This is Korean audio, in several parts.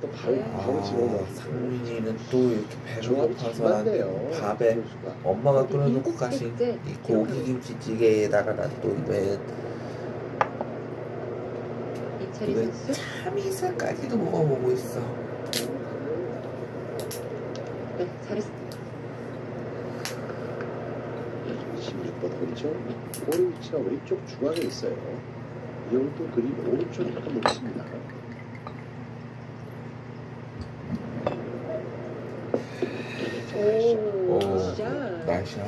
또 바로 집어넣어. 상민이는 또 이렇게 배가 고파서 밥에 엄마가 끓여놓고 가신 이 고기김치찌개에다가 난또 왜 참이슬까지도 먹어보고 있어. 네, 잘했어. 16번 오른쪽 볼 위치가 왼쪽 중앙에 있어요. 이홀도 그린 오른쪽에 한번 놓습니다. 오, 날씨야.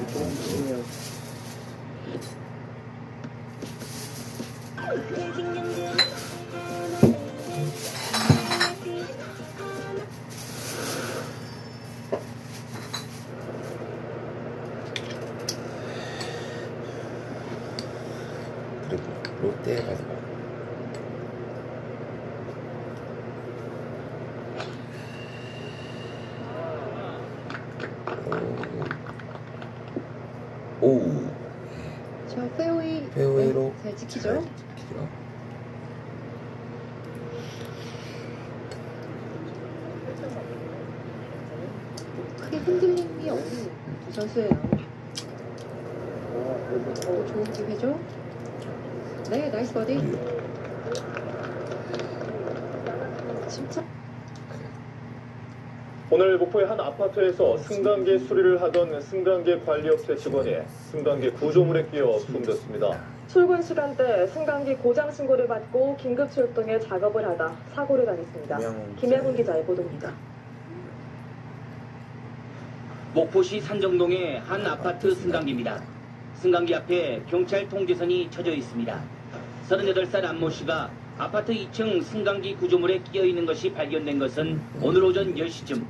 그리고 롯데 가지고 오. 저 페어웨이로 잘 지키죠? 크게 흔들림이 없는 두 선수예요. 오, 좋은 기회죠? 네, 나이스 버디. 침착. 오늘 목포의 한 아파트에서 승강기 수리를 하던 승강기 관리업체 직원이 승강기 구조물에 끼어 숨졌습니다. 출근 시간대 승강기 고장 신고를 받고 긴급 출동해 작업을 하다 사고를 당했습니다. 김양훈 기자의 보도입니다. 목포시 산정동의 한 아파트 승강기입니다. 승강기 앞에 경찰 통제선이 쳐져 있습니다. 38살 안모 씨가 아파트 2층 승강기 구조물에 끼어 있는 것이 발견된 것은 오늘 오전 10시쯤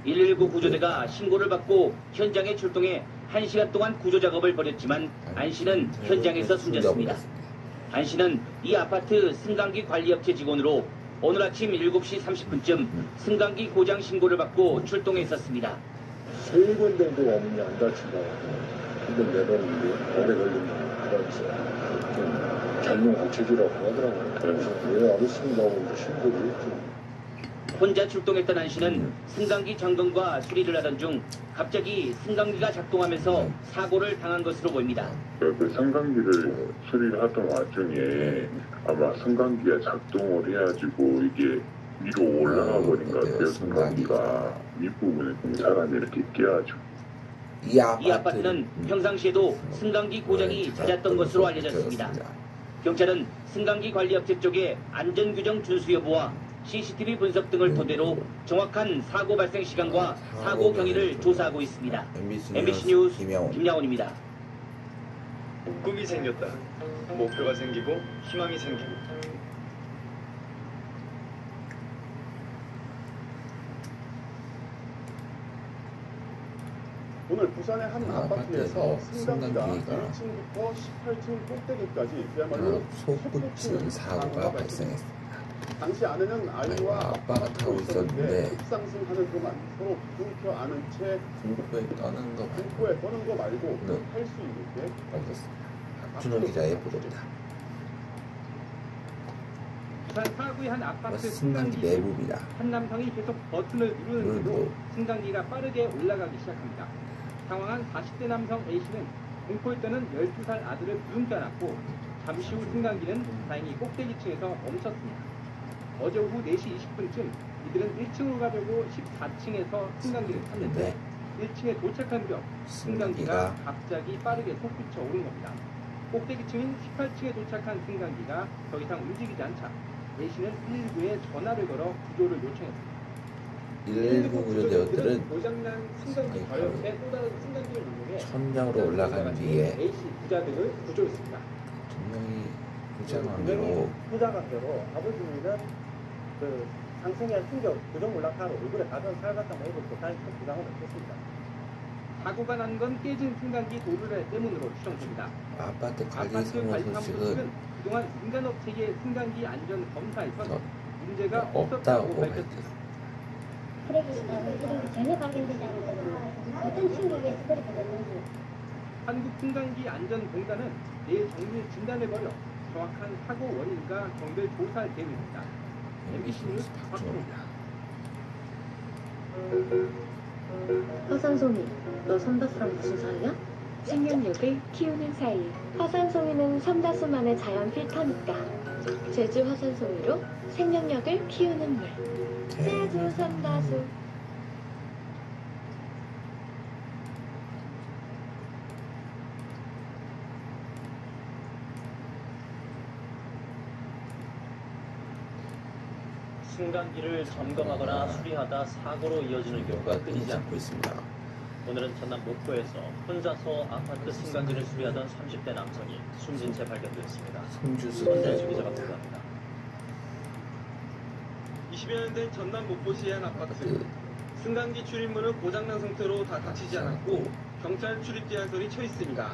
119 구조대가 신고를 받고 현장에 출동해 1시간 동안 구조 작업을 벌였지만 안 씨는 현장에서 숨졌습니다. 안 씨는 이 아파트 승강기 관리업체 직원으로 오늘 아침 7시 30분쯤 승강기 고장 신고를 받고 출동했었습니다. 3번 정도 없니 안 다친다고 한번 내렸는데 오래 걸린다 그러면서 좀 장롱 고쳐주라고 하더라고요. 그래서 왜 안 했습니다고 신고를 했죠. 혼자 출동했던 안 씨는 승강기 점검과 수리를 하던 중 갑자기 승강기가 작동하면서 사고를 당한 것으로 보입니다. 그 승강기를 수리를 하던 와중에 아마 승강기가 작동을 해가지고 이게 위로 올라가 버린 것 같아요. 승강기가 윗부분에 사람이 이렇게 끼어가지고. 이 아파트는 평상시에도 승강기 고장이 잦았던 것으로 알려졌습니다. 경찰은 승강기 관리업체 쪽의 안전규정 준수 여부와 CCTV 분석 등을 토대로 정확한 사고 발생 시간과 사고 경위를 조사하고 있습니다. MBC 뉴스 김양훈입니다. 꿈이 생겼다. 목표가 생기고 희망이 생기고. 오늘 부산의 한 아파트에서 승강기가 1층부터 18층 꼭대기까지 그야말로 솟구친 사고가 발생했습니다. 당시 아내는 아이와 아빠가 타고 있었는데 급상승하는 동안 서로 부둥켜 안은 채 공포에 떠는 거 말고 할 수 있는 게 없었습니다. 박준호 기자의 보도입니다. 부산 사구의 한 아파트 승강기 내부입니다. 한 남성이 계속 버튼을 누르는데도 승강기가 빠르게 올라가기 시작합니다. 당황한 40대 남성 A씨는 공포에 떠는 12살 아들을 부둥켜 안았고 잠시 후 승강기는 다행히 꼭대기층에서 멈췄습니다. 어제 오후 4시 20분쯤 이들은 1층으로 가려고 14층에서 승강기를 탔는데 1층에 도착한 무렵 승강기가 갑자기 빠르게 솟구쳐 오른 겁니다. 꼭대기층인 18층에 도착한 승강기가 더 이상 움직이지 않자 A씨는 119에 전화를 걸어 구조를 요청했습니다. 119 구조대원들은 고장난 승강기 좌옆에 또 다른 승강기를 이용해 천장으로 올라간 뒤에 A씨 부자들을 구조했습니다. 분명히 부자관계로 아버지는 그 상승의 충격, 부정 올라타로 얼굴에 가던 살 갖다 입었고 다시 큰 부상은 없었습니다. 사고가 난 건 깨진 승강기 도르래 때문으로 추정됩니다. 아파트 관리 사무소식은 그동안 인간업체의 승강기 안전 검사에서 문제가 없다고 밝혔습니다. 쓰레기 전혀 발견되지 않았거든요. 어떤 충격에서 그렇게 됐는지. 한국승강기안전공단은 내일 정밀 진단을 벌여 정확한 사고 원인과 경별 조사할 계획입니다. MBC 뉴스 박준호입니다. 화산송이, 너 삼다수랑 무슨 사이야? 생명력을 키우는 사이. 화산송이는 삼다수만의 자연 필터니까. 제주 화산송이로 생명력을 키우는 물. 제주 삼다수. 승강기를 점검하거나 수리하다 사고로 이어지는 경우가 끊이지 않고 있습니다. 오늘은 전남 목포에서 혼자서 아파트 승강기를 수리하던 30대 남성이 숨진 채 발견되었습니다. 손재주 기자가 보도합니다. 20여 년 된 전남 목포시의 한 아파트. 승강기 출입문은 고장난 상태로 다 닫히지 않았고 경찰 출입 제한설이 쳐 있습니다.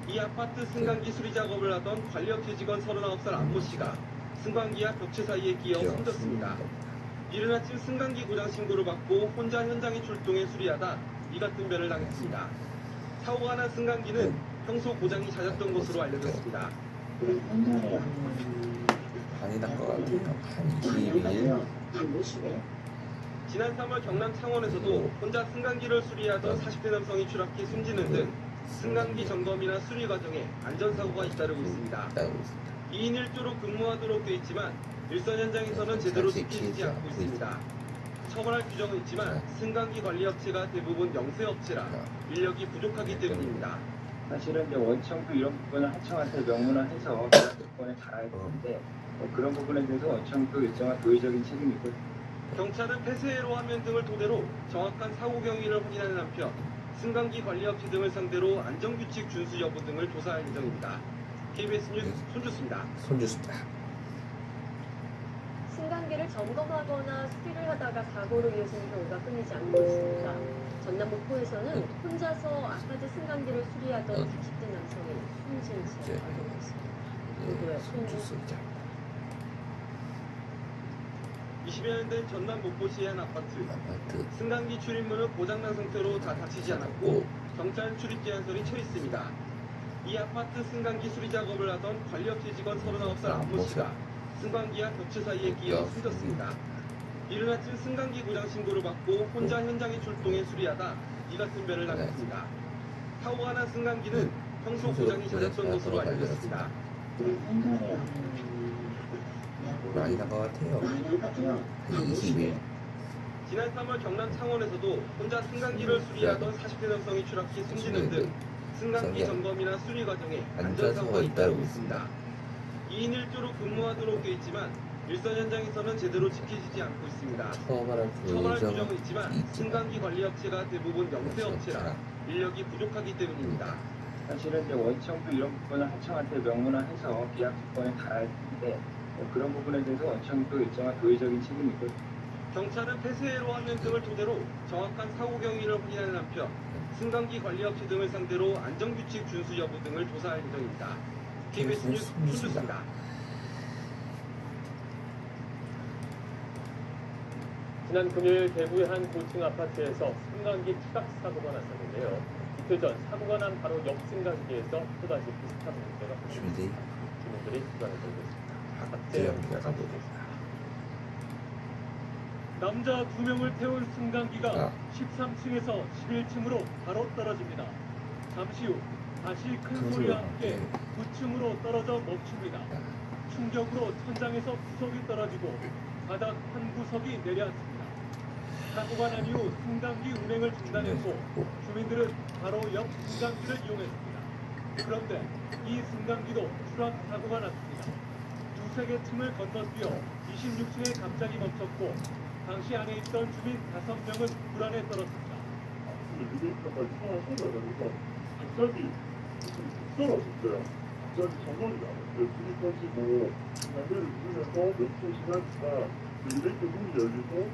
이 아파트 승강기 수리 작업을 하던 관리업체 직원 39살 안모 씨가 승강기와 벽체 사이에 끼어 숨졌습니다. 이른 아침 승강기 고장 신고를 받고 혼자 현장에 출동해 수리하다 이 같은 변을 당했습니다. 사고가 난 승강기는 평소 고장이 잦았던 것으로 알려졌습니다. 많이 난 것 같아요. 한 22일. 지난 3월 경남 창원에서도 혼자 승강기를 수리하던 40대 남성이 추락해 숨지는 등 승강기 점검이나 수리 과정에 안전사고가 잇따르고 있습니다. 2인 1조로 근무하도록 돼 있지만 일선 현장에서는 제대로 지키지 않고 있습니다. 처벌할 규정은 있지만 승강기 관리업체가 대부분 영세업체라 인력이 부족하기 때문입니다. 사실은 이제 원청도 이런 부분을 하청한테 명문화해서 조건에 달아야 되는데 그런 부분에 대해서 원청도 일정한 도의적인 책임이 있고 경찰은 폐쇄로 화면 등을 토대로 정확한 사고 경위를 확인하는 한편 승강기 관리업체 등을 상대로 안전규칙 준수 여부 등을 조사할 예정입니다. KBS 뉴스 손주수입니다. 승강기를 점검하거나 수리를 하다가 사고로 이어지는 경우가 끊이지 않고 있습니다. 전남 목포에서는 혼자서 아파트 승강기를 수리하던 40대 남성이 숨진 채 발견됐습니다. 모두의 손주수입니다. 20여 년 된 전남 목포시의 한 아파트. 승강기 출입문은 고장난 상태로 다 닫히지 않았고 경찰 출입 제한설이 쳐 있습니다. 이 아파트 승강기 수리 작업을 하던 관리업체 직원 39살 안모 씨가 승강기와 벽체 사이에 끼어 숨졌습니다. 이른 아침 승강기 고장 신고를 받고 혼자 현장에 출동해 수리하다 이 같은 변을 당했습니다. 사고가 난 승강기는 평소 고장이 잦았던 것으로 알려졌습니다. 많이 난 것 같아요. 20일. 지난 3월 경남 창원에서도 혼자 승강기를 수리하던 40대 남성이 추락해 숨지는 등 승강기 점검이나 수리 과정에 안전사고가 잇따르고 있습니다. 2인 1조로 근무하도록 돼 있지만 일선 현장에서는 제대로 지켜지지 않고 있습니다. 처벌할 규정은 있지만 승강기 관리업체가 대부분 영세업체라 인력이 부족하기 때문입니다. 사실은 이제 원청도 이런 부분을 하청한테 명문화해서 계약 조건에 달아야 되는데 그런 부분에 대해서 원청도 일정한 도의적인 책임이 있고 경찰은 폐쇄로 화면 등을 토대로 정확한 사고 경위를 확인하는 한편 승강기 관리업체 등을 상대로 안전규칙 준수 여부 등을 조사할 예정입니다. KBS 뉴스 손주수입니다. 지난 금요일 대구의 한 고층 아파트에서 승강기 추락 사고가 났었는데요. 이틀 전 사고가 난 바로 옆 승강기에서 또다시 비슷한 문제가 발생했습니다. 주민들이 수관을 들고 있습니다. 박재영기가 보도했습니다. 남자 2명을 태운 승강기가 13층에서 11층으로 바로 떨어집니다. 잠시 후 다시 큰 소리와 함께 9층으로 떨어져 멈춥니다. 충격으로 천장에서 구석이 떨어지고 바닥 한 구석이 내려앉습니다. 사고가 난 이후 승강기 운행을 중단했고 주민들은 바로 옆 승강기를 이용했습니다. 그런데 이 승강기도 추락 사고가 났습니다. 두세 개 층을 건너뛰어 26층에 갑자기 멈췄고 당시 안에 있던 주민 5명은 불안에 떨었습니다. 갑자기 떨어졌어요. 갑자기 전원이 나왔어요. 불이 꺼지고 담배를 피우면서 몇 초 지나니까 브레이크 문이 열리고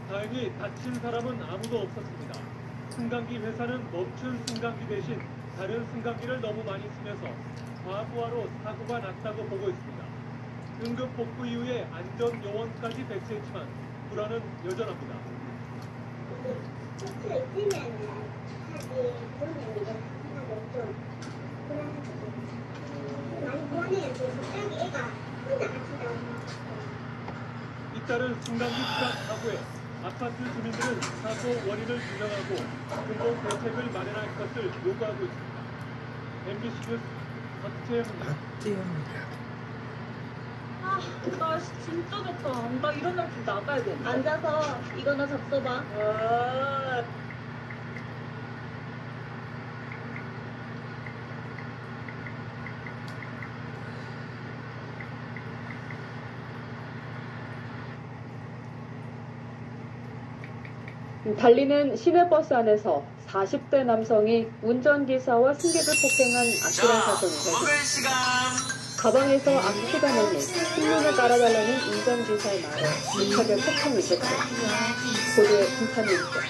다행히 다친 사람은 아무도 없었습니다. 승강기 회사는 멈춘 승강기 대신 다른 승강기를 너무 많이 쓰면서 과부하로 사고가 났다고 보고 있습니다. 응급 복구 이후에 안전 요원까지 배치했지만 불안은 여전합니다. 잇따른 승강기 추락 사고에 아파트 주민들은 사고 원인을 규명하고 근본 대책을 마련할 것을 요구하고 있습니다. MBC 뉴스 박재현입니다. 아, 날씨 진짜 좋다. 나 이런 날 좀 나가야 돼. 앉아서 이거나 접숴봐. 달리는 시내버스 안에서 40대 남성이 운전기사와 승객을 폭행한 아찔한 사건이 발생했습니다. 가방에서 악취가 나는 신문을 깔아달라는 운전기사의 말에 무차별 폭행이 있었죠. 고도의 김찬민입니다.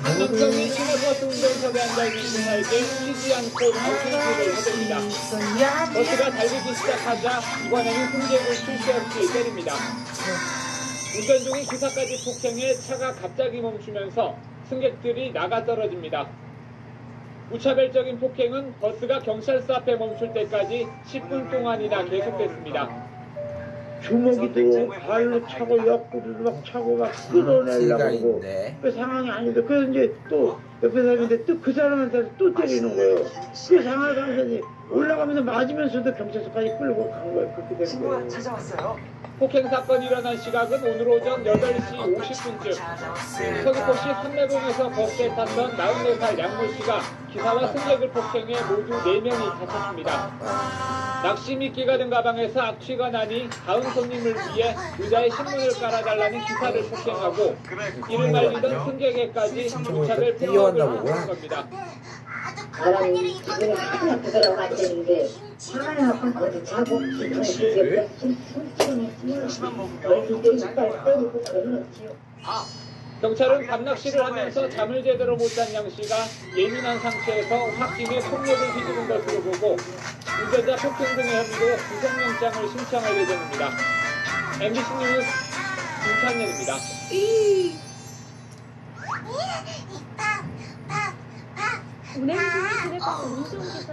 남성이 시내버스 운전석에 앉아있는 기사에게 쉬지 않고 폭행을 해댑니다. 버스가 달리기 시작하자 이번에는 승객을 쉴 새 없이 때립니다. 운전 중인 기사까지 폭행해 차가 갑자기 멈추면서 승객들이 나가 떨어집니다. 무차별적인 폭행은 버스가 경찰서 앞에 멈출 때까지 10분 동안이나 계속됐습니다. 주먹이도 발로 차고 옆구리도 막 차고 막 끌어내려고 그 상황이 아닌데 그래서 이제 또 옆에 사람인데 또 그 사람한테 또 때리는 거예요. 그 상황을 가면서 올라가면서 맞으면서도 경찰서까지 끌고 간 거예요. 그렇게 된 거예요. 찾아왔어요. 폭행 사건이 일어난 시각은 오늘 오전 8시 50분쯤 서귀포시 삼내동에서 버스에 탔던 44살 양모 씨가 기사와 승객을 폭행해 모두 4명이 다쳤습니다. 낚시 미끼가 든 가방에서 악취가 나니 다음 손님을 위해 의자에 신문을 깔아달라는 기사를 폭행하고 이를 말리던 승객에까지 무차별 폭행을 한 겁니다. 사람이 지금 하나 그거라고 앉았는데 차가 어디 자고 그게 경찰은 밤낚시를 하면서 잠을 제대로 못 잔 양 씨가 예민한 상태에서 홧김에 폭력을 휘두른 것으로 보고 운전자 폭행 등의 혐의로 구속영장을 신청할 예정입니다. MBC 뉴스 김찬열입니다.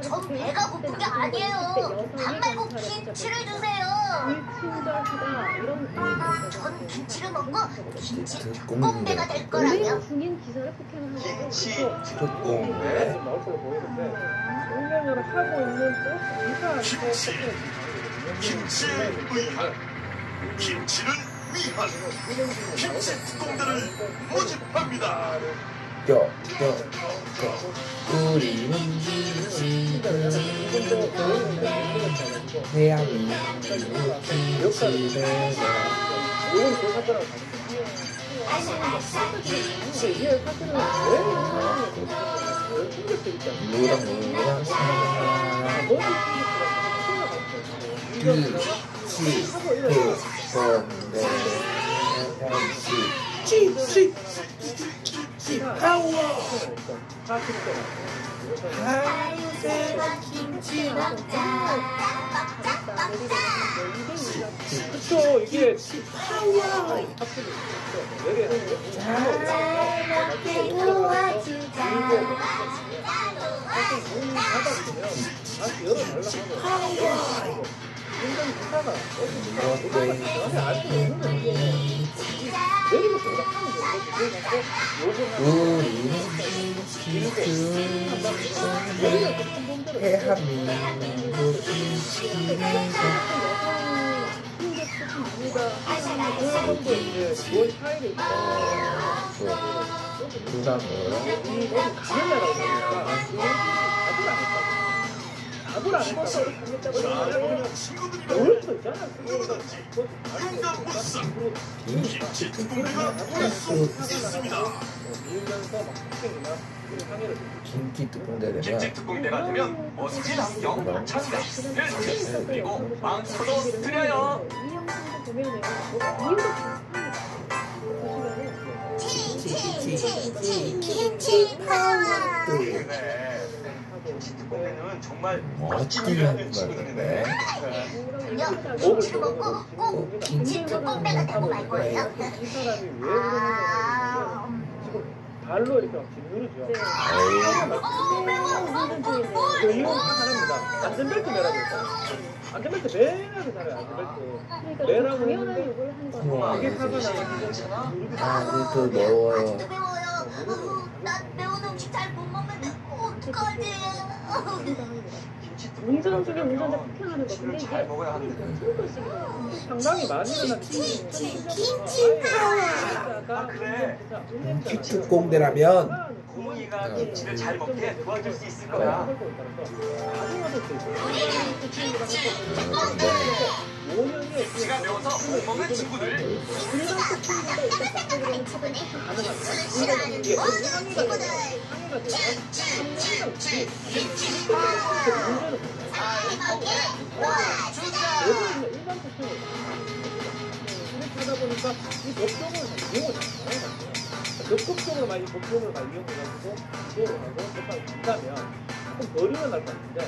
전 배가 고픈 게 아니에요. 밥 말고 김치를 주세요. 전 김치를 먹고 김치 꽁대가 될 거라며. 중인 기사를 폭행을 하고 꽁대 나올 걸로 보이는데 운행을 하고 있는 버스 기사한테 김치의 의한 김치는 위한 김치 꽁대를 모집합니다. 우리는 김치를 대한민국 김치를 이건 그 사건하고 근데 이게 사건은 왜 무랑 그쵸 이게 대한민국 김치를 답을 안 했다고 모를 수 있잖아. 김치 꽁대가 있습니다. 김치 뚜껑대가 김치 뚜껑대가 되면 멋진 안경 장갑 그리고 망토도 드려요. 이 영상도 보면은 이유가 김치 파워. 김치 뚜껑대는 정말 멋지게 거네. 김치를 먹고 꼭 김치 뚜껑대가 타고 갈 거예요. 발로 이렇게 막 짓누르죠. 네. 운전 중인데. 그 이유는 하나입니다. 안전벨트 매라고 했잖아요. 안전벨트 매라고 달아요. 안전벨트. 그러니까 매라고 당연한 했는데 요구를 한 거예요. 그게 화가 나서 아, 또 매워요. 난 매운 음식 잘 못 먹는데 어떡하지? 운전 중에 운전자 폭행하는 거. 근데 이게 잘 먹어야 하는데. 상당히 많이 일어나는 아 그래. 김치공대라면 고문이가 김치를 잘 먹게 도와줄 수 있을 거야. 김치가 매워서 못 먹는 친구들. 일반 폭행보다 일단 법적으로는 처벌이 이렇게 하다 보니까 이 법정을 이용을 잘해요. 적극적으로 많이 법정을 많이 이용해가지고 이용을 하고 법정을 간다면 조금 덜 일어날 것 같은데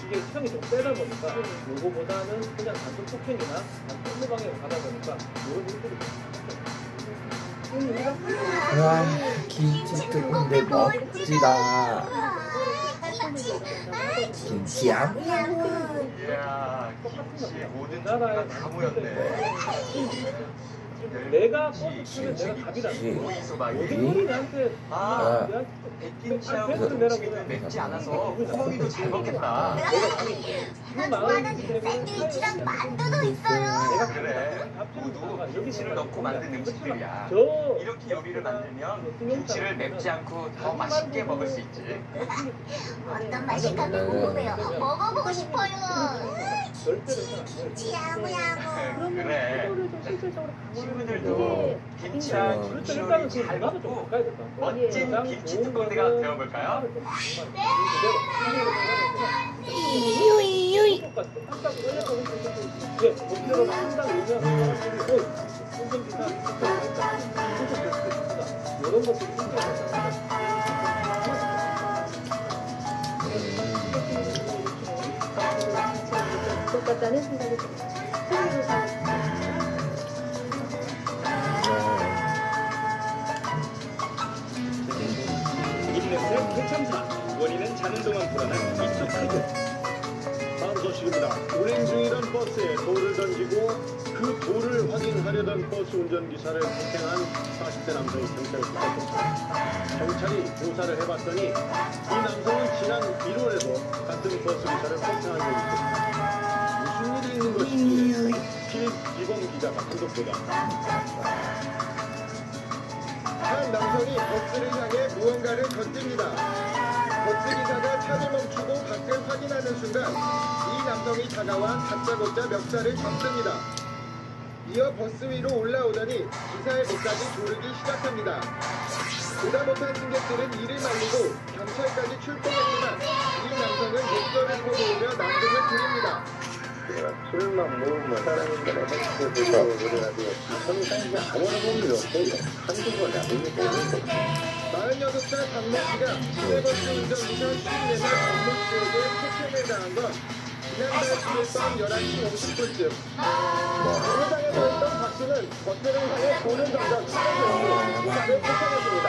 이게 시간이 좀 세다 보니까 요거보다는 그냥 단순 폭행이나 단순 방향으로 가다 보니까 이런 일들이 와, 김치국인데 멋지다. 김치야? 이야, 김치 모든 나라에 다 모였네. 내가 버스는 내가 답이다. 모든 분이 나한테 백김치하고 김치는 맵지 않아서 호동이도 잘 먹겠다. 내가 좋아하는 샌드위치랑 만두도 있어요. 그래, 모두 김치를 넣고 만든 음식들이야. 이렇게 요리를 만들면 김치를 맵지 않고 더 맛있게 먹을 수 있지. 어떤 맛일까 궁금해요. 먹어보고 싶어요. 김치 야무야무. 그래. 친구들도 김치랑 김치 요리 잘 먹고 멋진 김치 특공대가 되어볼까요? 유이. 이런 것들이 똑같다는 생각이 듭니다. 입냄새 개참사 원인은 자는 동안 불어난 이쪽 크기. 다음 소식입니다. 운행 중이던 버스에 돌을 던지고 그 돌을 확인하려던 버스 운전기사를 폭행한 40대 남성이 경찰에 붙잡혔습니다. 경찰이 조사를 해봤더니 이 남성은 지난 1월에도 같은 버스 기사를 폭행한 적이 있습니다. 무슨 일이 있는 것인지 필립 기범 기자가 판독보다 한 남성이 버스를 향해 무언가를 던집니다. 버스 기사가 차를 멈추고 밖을 확인하는 순간 이 남성이 다가와 다짜고짜 멱살을 잡습니다. 이어 버스 위로 올라오더니 기사의 목까지 조르기 시작합니다. 보다 못한 승객들은 이를 말리고 경찰까지 출동했지만 이 남성은 목소를 퍼부으며 난동을 부립니다. 술만 먹으면 사람인들의 행복을 보고 그래가지고 성상이 아무나 보는 게 없어요. 한두 번에 아무리 보는 거. 46살 박모 씨가 시내버스 운전기사 54살 박모 씨에게 폭행을 당한 건 지난달 10일 밤 11시 50분쯤. 세상에 들어있던 박 씨는 버스를 향해 돈을 던져 차를 기사를 폭행했습니다.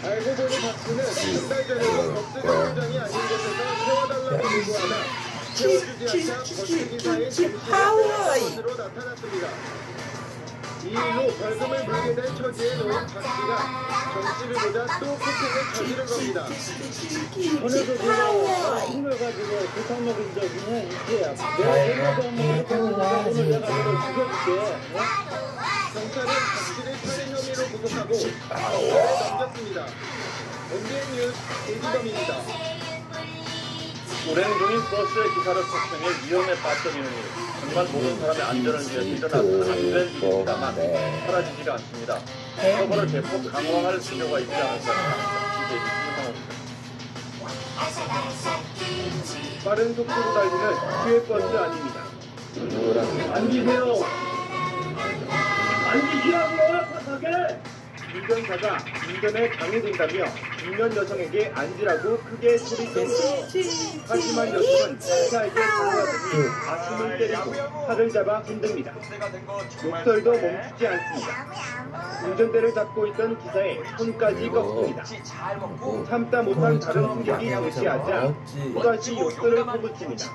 알고 보니 박 씨는 한 달 전에도 버스 정류장이 아닌 곳에서 세워달라고 요구하다 세워주지 않자 버스기사의 정신을 나타났습니다. 이 일로 벌금을 물게 된 처지에 놓인 박 씨가 정씨를 보자 또 폭행을 저지른 겁니다. 전에도 제가 힘을 가지고 부탁 먹은 적이는 이제야. 내가 잘못 먹는 오늘 내가 너를 죽여줄게. 경찰은 박 씨를 살인 혐의로 구속하고 경찰에 넘겼습니다. MBN 뉴스 대기범입니다. 운행 중인 버스의 기사를 폭행해 위험에 빠뜨리는 일, 정말 모든 사람의 안전을 위해서 일어나는 안된 일입니다만 사라지지가 않습니다. 처벌을 대폭 강화할 필요가 있지 않을까 생각합니다. 빠른 속도로 달리는 뒤에 버스 아닙니다. 앉으세요. 앉으시라고요, 바닥에. 운전사가 운전에 방해된다며 중년 여성에게 앉으라고 크게 소리쳤습니다. 하지만 여성은 기사에게 달려가더니 가슴을 때리고 팔을 잡아 흔듭니다. 욕설도 멈추지 않습니다. 운전대를 잡고 있던 기사의 손까지 꺾습니다. 참다 못한 다른 승객이 제시하자 또다시 욕설을 퍼붓습니다.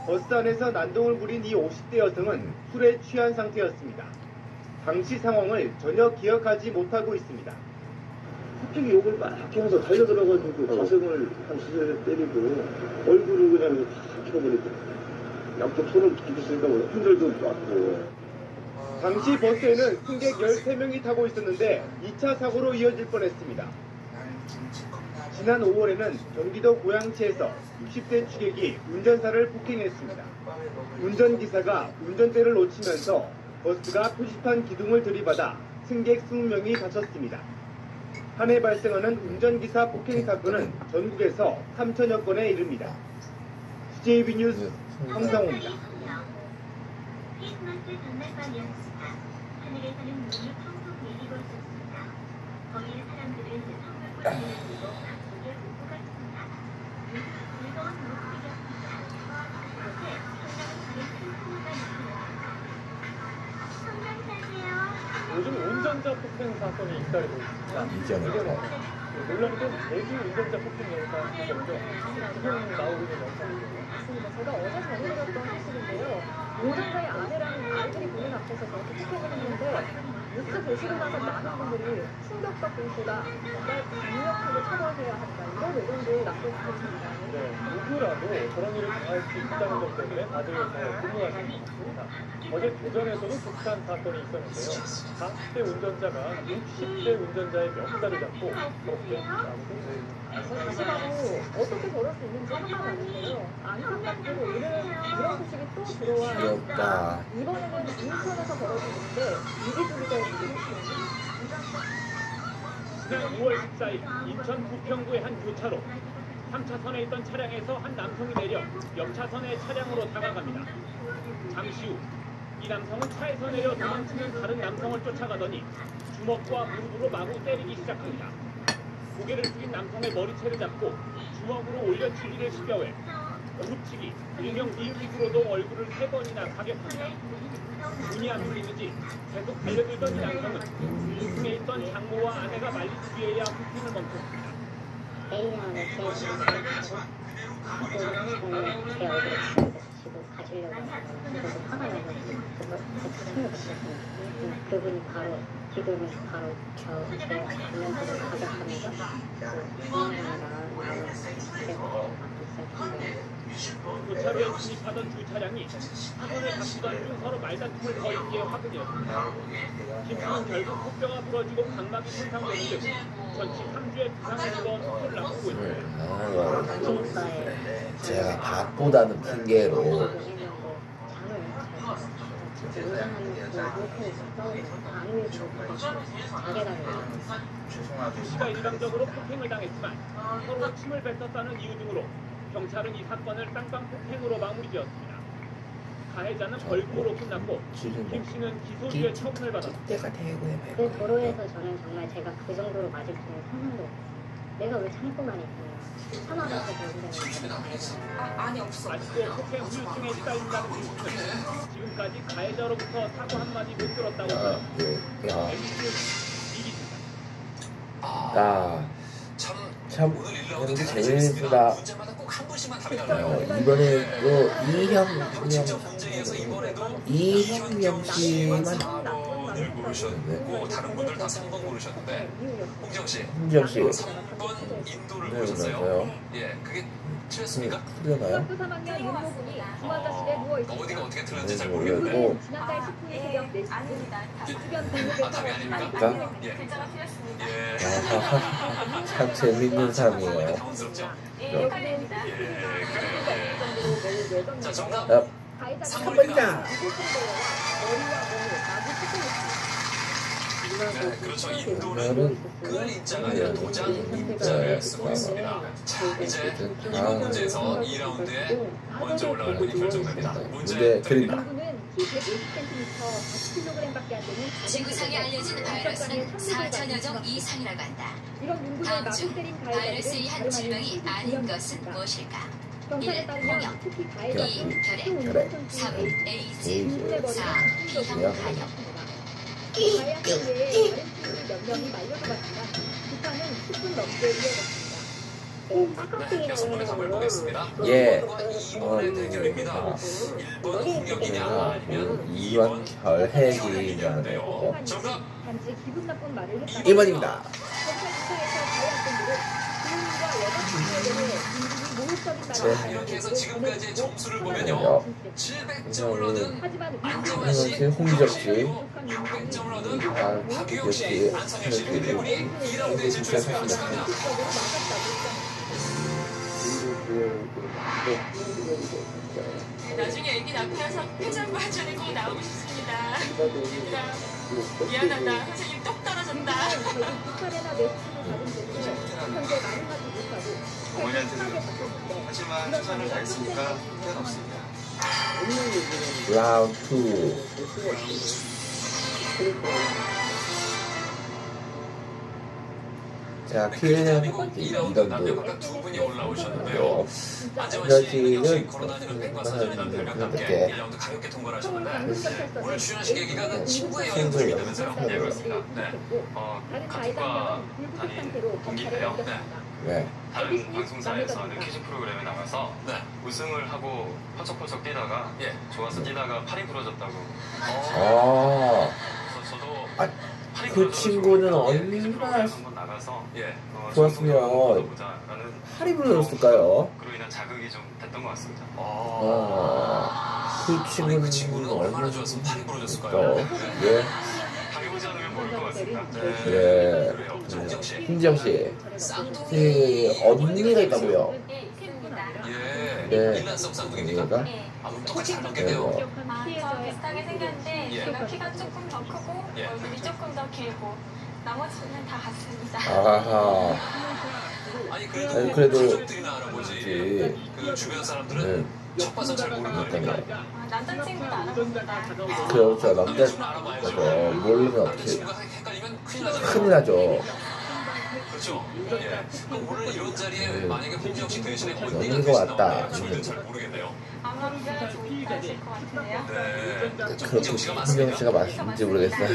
버스 안에서 난동을 부린 이 50대 여성은 술에 취한 상태였습니다. 당시 상황을 전혀 기억하지 못하고 있습니다. 갑자기 욕을 막 하면서 달려들어가지고 가슴을 한 수세에 때리고 얼굴을 그냥 팍 쳐버리고 양쪽 손을 붙이고 있으니까 흔들도 맞고. 당시 버스에는 승객 13명이 타고 있었는데 2차 사고로 이어질 뻔했습니다. 지난 5월에는 경기도 고양시에서 60대 취객이 운전사를 폭행했습니다. 운전기사가 운전대를 놓치면서 버스가 표지판 기둥을 들이받아 승객 20명이 다쳤습니다. 한 해 발생하는 운전기사 폭행 사건은 전국에서 3천여 건에 이릅니다. CJB 뉴스 황상호입니다. 크리스마스 전날밤이었습니다. 하늘에서는 눈이 펑펑 내리고 있었습니다. 거기에 사람들은 선물 꾸러미를 들고 바쁘게 웃고 갔습니다. 즐거운 목소리였습니다. 그곳에 상당한 큰 소리가 나타났습니다. 성장사세요. 요즘 운전자 폭행 사건이 잇따르고 있습니다. 물론 좀 제주 운전자 폭행 영상이죠. 지금 나오고 있는 영상이죠. 맞습니다. 제가 어제 전해드렸던 소식인데요. 운전자의 아내랑 아이들이 보는 앞에서 저렇게 폭행을 했는데 뉴스 보시고 나서 많은 분들이 충격받고 있다. 정말 강력하게 처벌해야 한다. 이런 의견도 낳고 있습니다. 네, 누구라도 그런 일을 당할 수 있다는 것 때문에 다들 분노하시는 것 같습니다. 어제 대전에서도 비슷한 사건이 있었는데요. 40대 운전자가 60대 운전자의 멱살을 잡고 그렇게 나오고 다시 봐도 어떻게 저럴 수 있는지 화가 나는데요. 안타깝게도 오늘 이런 소식이 또 들어와 이번에는 인천에서 벌어진 일인데 이기주기자의 일입니다. 지난 5월 14일 인천 부평구의 한 교차로 3차선에 있던 차량에서 한 남성이 내려 옆차선의 차량으로 다가갑니다. 잠시 후 이 남성은 차에서 내려 도망치는 다른 남성을 쫓아가더니 주먹과 무릎으로 마구 때리기 시작합니다. 고개를 숙인 남성의 머리채를 잡고 주먹으로 올려치기를 시도해 무릎치기, 일명 닉킥으로도 얼굴을 3번이나 가격합니다. 눈이 안 풀리는지 계속 달려들던 이 남성은 2층에 있던 장모와 아내가 말리기 위해야 폭행을 멈췄습니다. A양을 제 얼굴에 치고 제 얼굴에 치고 가시려고 그래서 화가 나서 폭행을 했거든요. 그분이 바로 뒤돌면서 바로 제 면서를 가격하면서 교차로에 진입하던 두 차량이 사선을 바꾸던 중 서로 말다툼을 벌인 게 화근이었습니다. 김씨는 결국 코뼈가 부러지고 각막이 손상되는 등 전치 3주의 부상을 입어 수술을 앞두고 있습니다. 제가 바쁘다는 핑계로 씨가 일방적으로 폭행을 당했지만 서로 침을 뱉었다는 이유 등으로 경찰은 이 사건을 쌍방 폭행으로 마무리되었습니다. 가해자는 벌금으로 끝났고 김 씨는 기소유예 처분을 받았습니다. 그 도로에서 저는 정말 제가 그 정도로 맞을 수 있는 상황도 내가 왜 참고만 있구나. 참아가서 아니 없어. 아직도 폭행 후유증에 시달린다는 김 씨는 지금까지 가해자로부터 사과 한마디 못 들었다고 합니다. 참 이런 게 재밌다. 이번에도 이형영 씨만 고르셨고 다른 분들 다 3번 고르셨는데 홍정 씨 3번 인도를 고르셨어요. 예, 그게 틀렸습니까? 틀렸나요? 중학교 3학년 윤모군이 중환자실에 누워 있습니다. 어디가 어떻게 틀렸는지 잘 모르겠고 지난달 19일 새벽 4시 주변 답이 아닙니까? 예. 글자가 틀렸습니다. 예. 참 재밌는 사람이에요. 자, 정답 3번이다. 네, 그렇죠. 인도는 그 입장을 도장 입장을 쓰고 있습니다. 자, 이제 이번 문제에서 2라운드에 먼저 올라갈 분이 결정됩니다. 문제 드립니다. 지구상에 알려진 바이러스는 4천여 종 이상이라고 한다. 다음 중 바이러스에 의한 질병이 아닌 것은 무엇일까? 1. 홍역 2. 결핵 3. 에이즈 4. B형 간염. 네, 여성분의 답을 보겠습니다. 예. 2번의 대결입니다. 1번 홍역이냐 아니면 2번 결핵이냐는데요. 정답 1번입니다. 자, 이렇게 해서 지금까지의 점수를 보면요. 700점을 얻은 안정환 씨, 홍기정 씨, 600점을 얻은 박유영 씨, 안성현 씨, 그 네 분이 2라운드에 진출했습니다. 축하합니다. 나중에 애기 낳고나서 회장 과전에 꼭 나오고 싶습니다. 미안하다. 선생님 똑 떨어졌다. 어머니한테는 하지만 최선을 다했으니까 후회는 없습니다. 라운드 2. 자, Q&A 2라운드 남녀 두 분이 올라오셨는데요. 안정환 씨는 코로나19 백과사전이라는 별명과 함께 1라운드 가볍게 통과를 하셨는데 오늘 출연하신 계기가 그 친구의 여행 도중이라면서요? 네, 그렇습니다. 네. 같은 과 다닌 동기인데요. 네. 다른 방송사에서 하는 퀴즈 프로그램에 나가서 네. 우승을 하고 펄쩍펄쩍 뛰다가 좋아서 뛰다가 팔이 부러졌다고. 아, 저도 그 친구는 얼마나 한번 나가서 좋았으면 팔이 부러졌을까요? 그로 인한 자극이 좀 됐던 것 같습니다. 그 친구는 얼마나 좋았으면 팔이 부러졌을까요? 예. 당해보지 않으면 모를 것 같습니다. 예. 홍지영 씨, 언니가 있다고요? 예. 일란성 쌍둥이입니까? 똑같이 안 맞겠네요. 저 비슷하게 생겼는데 제가 키가 조금 더 크고 얼굴이 조금 더 길고 나머지는 다 같습니다. 아하. 아니 그래도 가족들이나 알아보지. 그 주변 사람들은 첫 봐서 잘 모르거든요. 남자친구도 알아봅니다. 그렇죠. 남자 모르면 어떻게 큰일 나죠. 그렇죠. 예. 그럼 오늘 이런 자리에 만약에 홍지영 씨 대신에 언니가 언니가 왔다. 저희는 잘 모르겠네요. 아마 그냥 좋은 하실 것 같은데요. 네. 홍지영 씨가 맞는지 모르겠어요.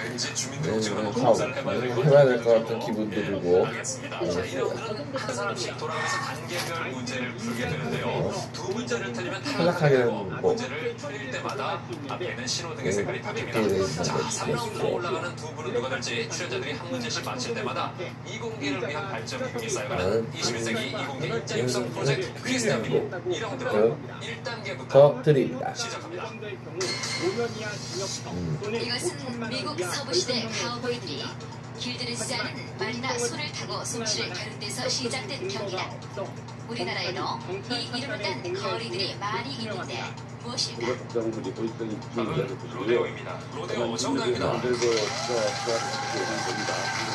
왠지 주민등록증을 검사를 해봐야 될 것 같은 기분도 들고. 알겠습니다. 자, 이러면 한 사람씩 돌아가면서 단계별 문제를 풀게 되는데요. 두 문제를 틀리면 탈락하게 되고 문제를 틀릴 때마다 앞에 있는 신호등의 색깔이 바뀝니다. 자, 3라운드로 올라가는 두 분은 누가 될지 출연자들이 한 문제씩 맞힐 때마다 이공계를 위한 발전이 쌓여가는 21세기 이공계 인재 육성 프로젝트 퀴즈 대한민국 2라운드로 1단계부터 드립니다. 시작합니다. 이것은 미국 서부시대 카우보이들이 길드레스하는 말이나 소를 타고 솜씨를 다룬 데서 시작된 경기다. 우리나라에도 이 이름을 딴 거리들이 많이 있는데 무엇일까? 로데오입니다. 로데오 정답입니다.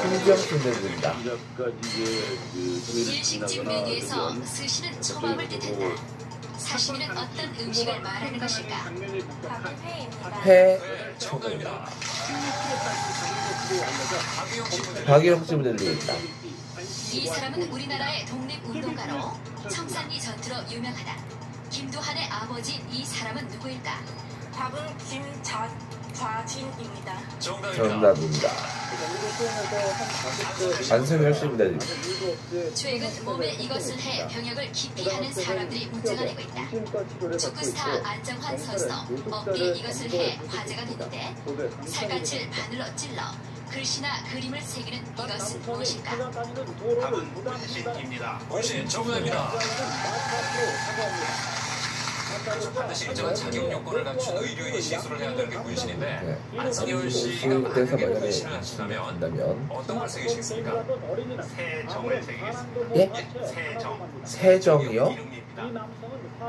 홍지영 선생님입니다. 일식집 메뉴에서 스시는 초밥을 뜻한다. 사시미는 어떤 음식을 말하는 것일까? 회 정답입니다. 박유영 씨 드립니다. 이 사람은 우리나라의 독립운동가로 청산리 전투로 유명하다. 김두한의 아버지인 이 사람은 누구일까? 답은 김좌진입니다. 정답입니다. 안승현 씨 드립니다. 최근 몸에 이것을 해 병역을 기피 하는 사람들이 문제가 되고 있다. 축구스타 안정환 선수도 어깨에 이것을 해 화제가 됐는데 살갗을 바늘로 찔러 글씨나 그림을 새기는 이것은 무엇일까? 답은 문신입니다. 문신 정답입니다. 반드시 일정한 자격 요건을 갖춘 의료인이 시술을 해야 되는 게 문신인데 안승현 씨가 만약에 문신을 하신다면 어떤 걸 새기시겠습니까? 세정을 새기겠습니다. 예? 세정. 세정이요?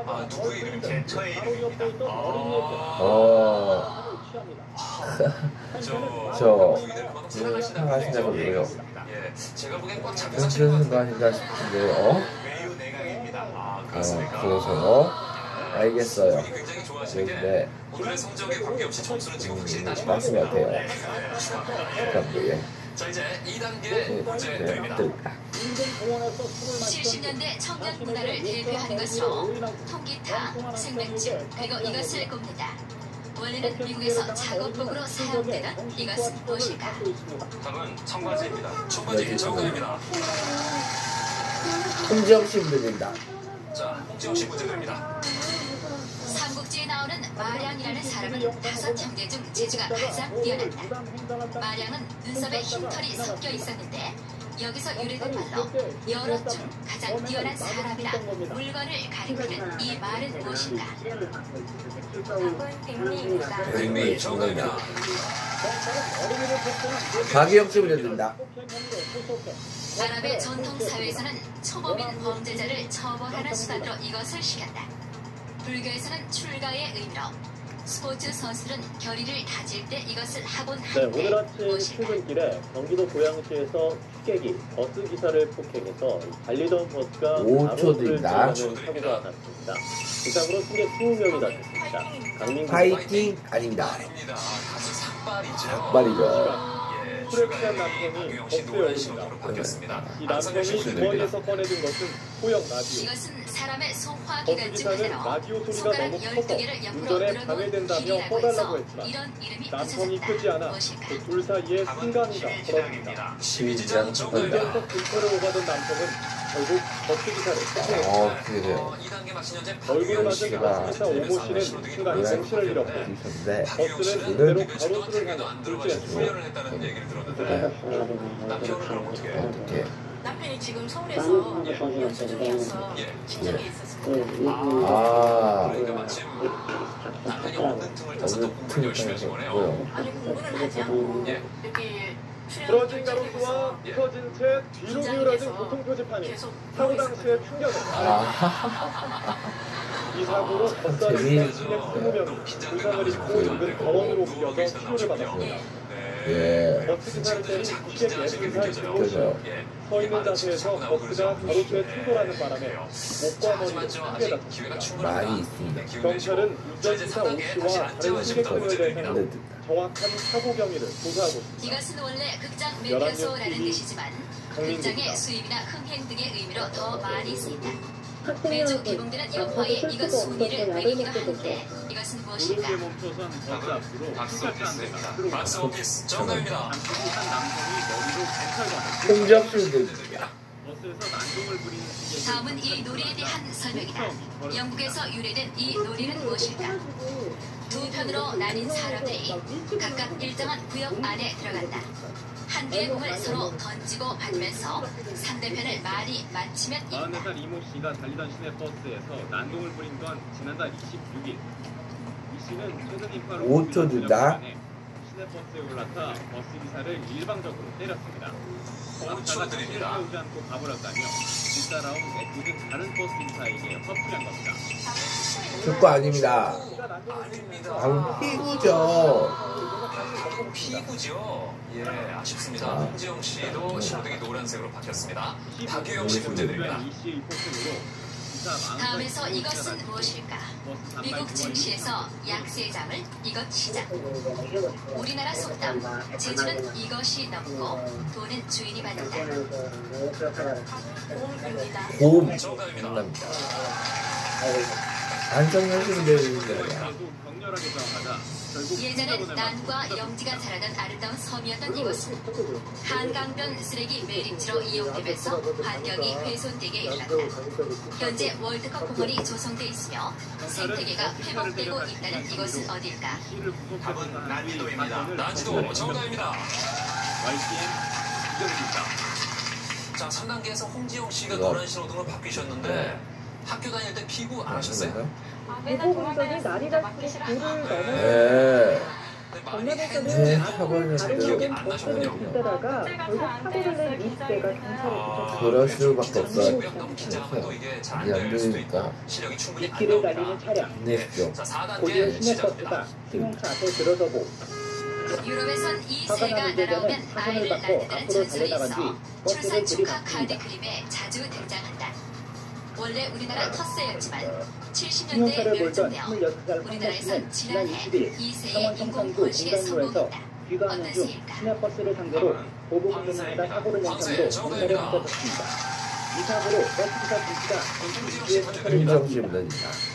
아, 누구의 이름입니까? 제 처의 이름입니다. 생각하시냐고 그래요. 예, 제가 보기엔 꽉 잡혀 무슨 사시는 것 생각하신가 싶은데요. 외유 내강입니다. 아, 그렇습니까? 그렇습니까? 그래서 알겠어요. 굉장히 좋아하시는 게 네, 오늘의 성적에 관계없이 점수는 지금 확실히 따지고 맞은 것 같아요. 예. 자, 이제 2단계 문제 드립니다. 70년대 청년 문화를 대표하는 것으로 통기타, 생맥주, 그리고 이것을 꼽는다. 원래는 미국에서 작업복으로 사용되던 이것은 무엇일까? 답은 청바지입니다. 청바지 정답입니다. 홍지영 씨 문제입니다. 자, 홍지영 씨 문제 드립니다. 삼국지에 나오는 마량이라는 사람은 5형제 중 재주가 가장 뛰어났다. 마량은 눈썹에 흰털이 섞여 있었는데 여기서 유래된 말로 여럿 중 가장 뛰어난 사람이라 물건을 가리키는 이 말은 무엇인가? 백미 정답입니다. 박희영 씨 문제입니다. 아랍의 전통 사회에서는 초범인 범죄자를 처벌하는 수단으로 이것을 시켰다. 불교에서는 출가의 의미로 스포츠 선수들은 결의를 다질 때 이것을 하곤 네, 하는데 오늘 아침 무엇일까? 출근길에 경기도 고양시에서 숙객이 버스 기사를 폭행해서 달리던 버스가 5초 가로수를 드립니다. 지나는 사고가 났습니다. 이상으로 승객 20명이 다쳤습니다. 강민구 파이팅 아닙니다. 삭발이죠. 술에 남성이 버스에 오릅니다. 이 남성이 주머니에서 꺼내든 것은 소형 라디오. 이것은 사람의 소화 버스 기관 중 기사는 하나로 라디오 소리가 손가락 너무 커서 12개를 옆으로 운전에 늘어놓은 방해된다며 길이라고 꺼달라고 해서 했지만 이런 이름이 남성이 붙여졌다. 크지 않아 무엇일까? 그 둘 사이에 순간이가 벌어집니다. 시위지장 운전석 정답입니다. 근처를 오가던 남성은 결국 버스 기사를 폭행했습니다. 어떻게 돼요? 얼굴을 맞은 버스기사 오모 씨는 순간 정신을 잃었고 있었는데 버스는 그대로 가로수를 향해 출제했습니다. 어떻게? 남편이 지금 서울에서 연수 중이어서 친정에 있었습니다. 그러니까 마침 남편이 없는 틈을 타서 또 공부를 열심히 하신 거네요. 아니 공부는 하지 않고 예. 이렇게 부러진 가로수와 부서진 채 뒤로 기울어진 교통 표지판이 사고 당시에 충격했습니다. 이 사고로 버스 안에 있는 승객 20명이 부상을 입고 인근 병원으로 옮겨서 치료를 받았습니다. 예. 버스 기사를 때린 60살 김모 씨는 서 있는 자세에서 버스가 가로수에 충돌하는 바람에 목과 머리를 크게 다쳤습니다. 많이 있습니다. 경찰은 운전기사 오 씨와 다른 승객 등을 대상으로 정확한 사고 경위를 조사하고 있습니다. 이것은 원래 극장 매표소라는 뜻이지만 극장의 수입이나 흥행 등의 의미로 더 많이 쓰인다. 매주 개봉되는 영화에 이것 순위를 매기기도 하는데 이것은 무엇일까? 박스 오피스 정답입니다. 홍지영 씨 문제입니다. 다음은 이 놀이에 대한 설명이다. 영국에서 유래된 이 놀이는 무엇일까? 두 편으로 나뉜 사람들이 각각 일정한 구역 안에 들어간다. 한 개의 공을 서로 던지고 받으면서 상대편을 많이 맞히면 이긴다. 44살 이모 씨가 달리던 시내버스에서 난동을 부린 건 지난달 26일. 이 씨는 최근 인파로 5초 준다. 시내버스에 올라타 버스 기사를 일방적으로 때렸습니다. 5초 드립니다. 세우지 않고 가버렸다며 뒤따라온 애꿎은 다른 버스 기사에게 화풀이 한 겁니다. 줄거 아닙니다. 아닙니다. 아, 피구죠. 피구죠. 예, 아쉽습니다. 홍지영 씨도 신호등이 노란색으로 바뀌었습니다. 박유영 씨 문제 드립니다. 다음에서 이것은 무엇일까? 미국 증시에서 약세장을 이것 시장. 우리나라 속담 재주는 이것이 넘고 돈은 주인이 받는다. 고음 정답입니다. 안성현 씨 문제입니다. 예전엔 난과 영지가 자라던 아름다운 섬이었던 이곳은 한강변 쓰레기 매립지로 이용되면서 환경이 훼손되게 일렀다. 현재 월드컵 공원이 조성돼 있으며 생태계가 회복되고 있다는 이곳은 어딜까? 답은 난지도입니다. 난지도 정답입니다. 자, 3단계에서 홍지영 씨가 노란 신호등으로 바뀌셨는데 학교 다닐 때 피구 안 하셨어요? 무고공전이 날이 갈수록 불을 넘어 네. 전날에서는 앞에 다른 모든 버스를 빗대다가 결국 사고를 낸 20대가 경찰에 붙잡혔습니다. 그럴 수밖에 없어요. 이게 안 되니까. 빗길을 달리는 차량. 냈죠. 고지의 시내버스가 승용차 앞에 들어서고 유럽에선 화가 2세가 난 운전자는 날아오면 사선을 아이를 받고 낳는다는 앞으로 전설이 달려나간 있어 뒤 출산 버스를 축하 카드 들이받습니다. 그림에 자주 등장한다. 원래 우리나라 텃세였지만 70년대에 승용차를 몰던 멸종되어 26살 황 우리나라에선 씨는 지난 지난해 20일 2세의 창원 성산구 인공포시에 공단로에서 성공했다. 귀가하는 중 시내버스를 상대로 보복운전하다 사고를 낸 혐의로 경찰에 붙잡혔습니다. 이 사고로 버스기사 김씨가 뒤에 상처를 입었습니다.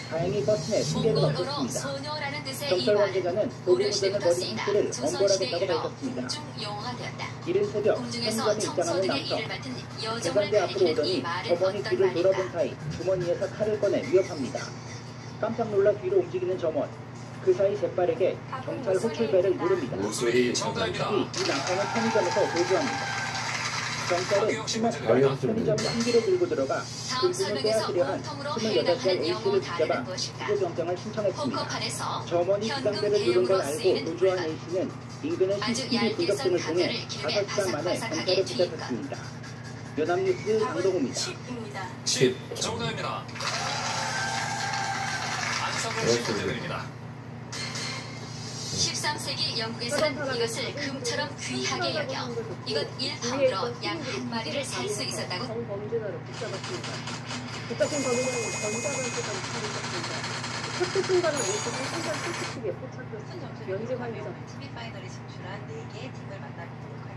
다행히 버스 내 승객은 몽골어로 없었습니다. 소녀라는 뜻의 이 경찰 말은 관계자는 오르시 보복운전을 벌인 버스이다. 황 씨를 조선시대 엄벌하겠다고 이르러 밝혔습니다. 궁중 용어가 이른 새벽 궁중에서 편의점에 입장하는 청소들의 남성. 일을 맡은 여종을 계산대 앞으로 가리키는 이 오더니 말은 점원이 어떤 뒤를 돌아본 말일까? 사이 주머니에서 칼을 꺼내 위협합니다. 깜짝 놀라 뒤로 움직이는 점원. 그 사이 재빠르게 경찰 호출벨을 누릅니다. 목소리 이 남성은 편의점에서 도주합니다. 경찰은 심합과 편의점 신기를 들고 들어가 금품을 빼앗으려 한 28살 A씨를 붙잡아 구조경장을 신청했습니다. 포커판에서 점원이 현금 시장대를 누른 걸 대용으로 알고 쓰이는 도주한 물건. A씨는 인근의 아주 CCTV 얇게 분석 썬 등을 통해 가면을 기름에 5시간 만에 바삭바삭하게 경찰에 튀긴 붙잡혔습니다. 연합뉴스 장동우입니다. 칩 정답입니다. 안성을 씨 문제 드립니다. 13세기 영국에서는 이것을 금처럼 귀하게 여겨 이것 1파운드로 양 한 마리를 살 수 있었다고. 성범죄자로 붙잡았습니다. 붙잡힌 범인은 전자발찌까지 차렸습니다. 첫째 순간은 모습이 순간 CCTV에 포착됐습니다. 연쇄 관리자.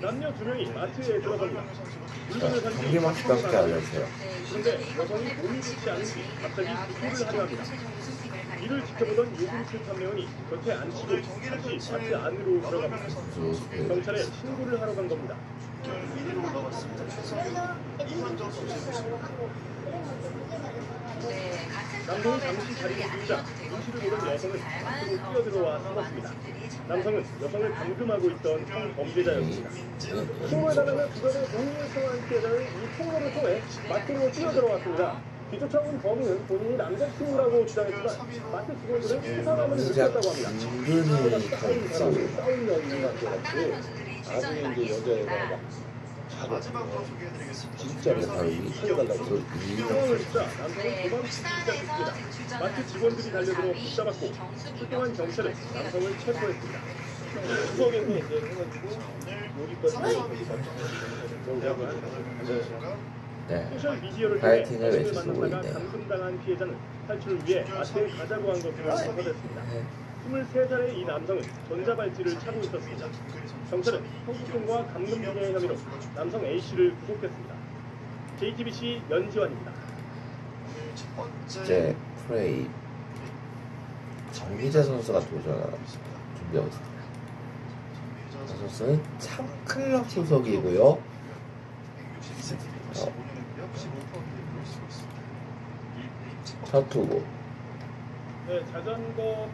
남녀 두 명이 마트에 들어갑니다. 물건을 산 뒤 경기만 시간밖에 알려주세요. 그런데 여성이 몸이 좋지 않은 뒤 갑자기 구조를 하려 합니다. 이를 지켜보던 요금실 판매원이 곁에 앉히고 다시 마트 안으로 들어갑니다. 경찰에 신고를 하러 간 겁니다. 남성이 잠시 자리를 비우자 눈치를 보던 여성은 밖으로 뛰어들어와 싸웠습니다. 남성은 여성을 감금하고 있던 성범죄자였습니다. 신고에 따르면 주변의 동료성한 피해자는 이 통로를 통해 마트로 뛰어들어왔습니다. 뒤쫓아온 범인은 본인이 남자친구라고 주장했지만 마트 직원들은 수상함을 느꼈다고 합니다. 싸운 여인인 것 같아요. 나중에 이제 여자애가 막 마지막으로 소개해드리겠습니다. 진짜 살려달라고 상황을 듣자 남성은 도망치기 시작했습니다. 마트 직원들이 달려들어 붙잡았고 출동한 경찰은 남성을 체포했습니다. 구석에서 이제 해가지고 네. 소셜미디어를 통해 파이팅을 여성을 외치고 만나다가 있네요. 감금당한 피해자는 탈출을 위해 마트에 가자고 한 것으로 조사됐습니다. 23살의 이 남성은 전자발찌를 차고 있었습니다. 경찰은 성폭행과 감금비리의 혐의로 남성 A씨를 구속했습니다. JTBC 연지환입니다. 이제 프레이 정기재 선수가 도전하고 준비하고 있습니다. 이 선수는 참클럽 소속이고요. 첫 후보. 네, 자전거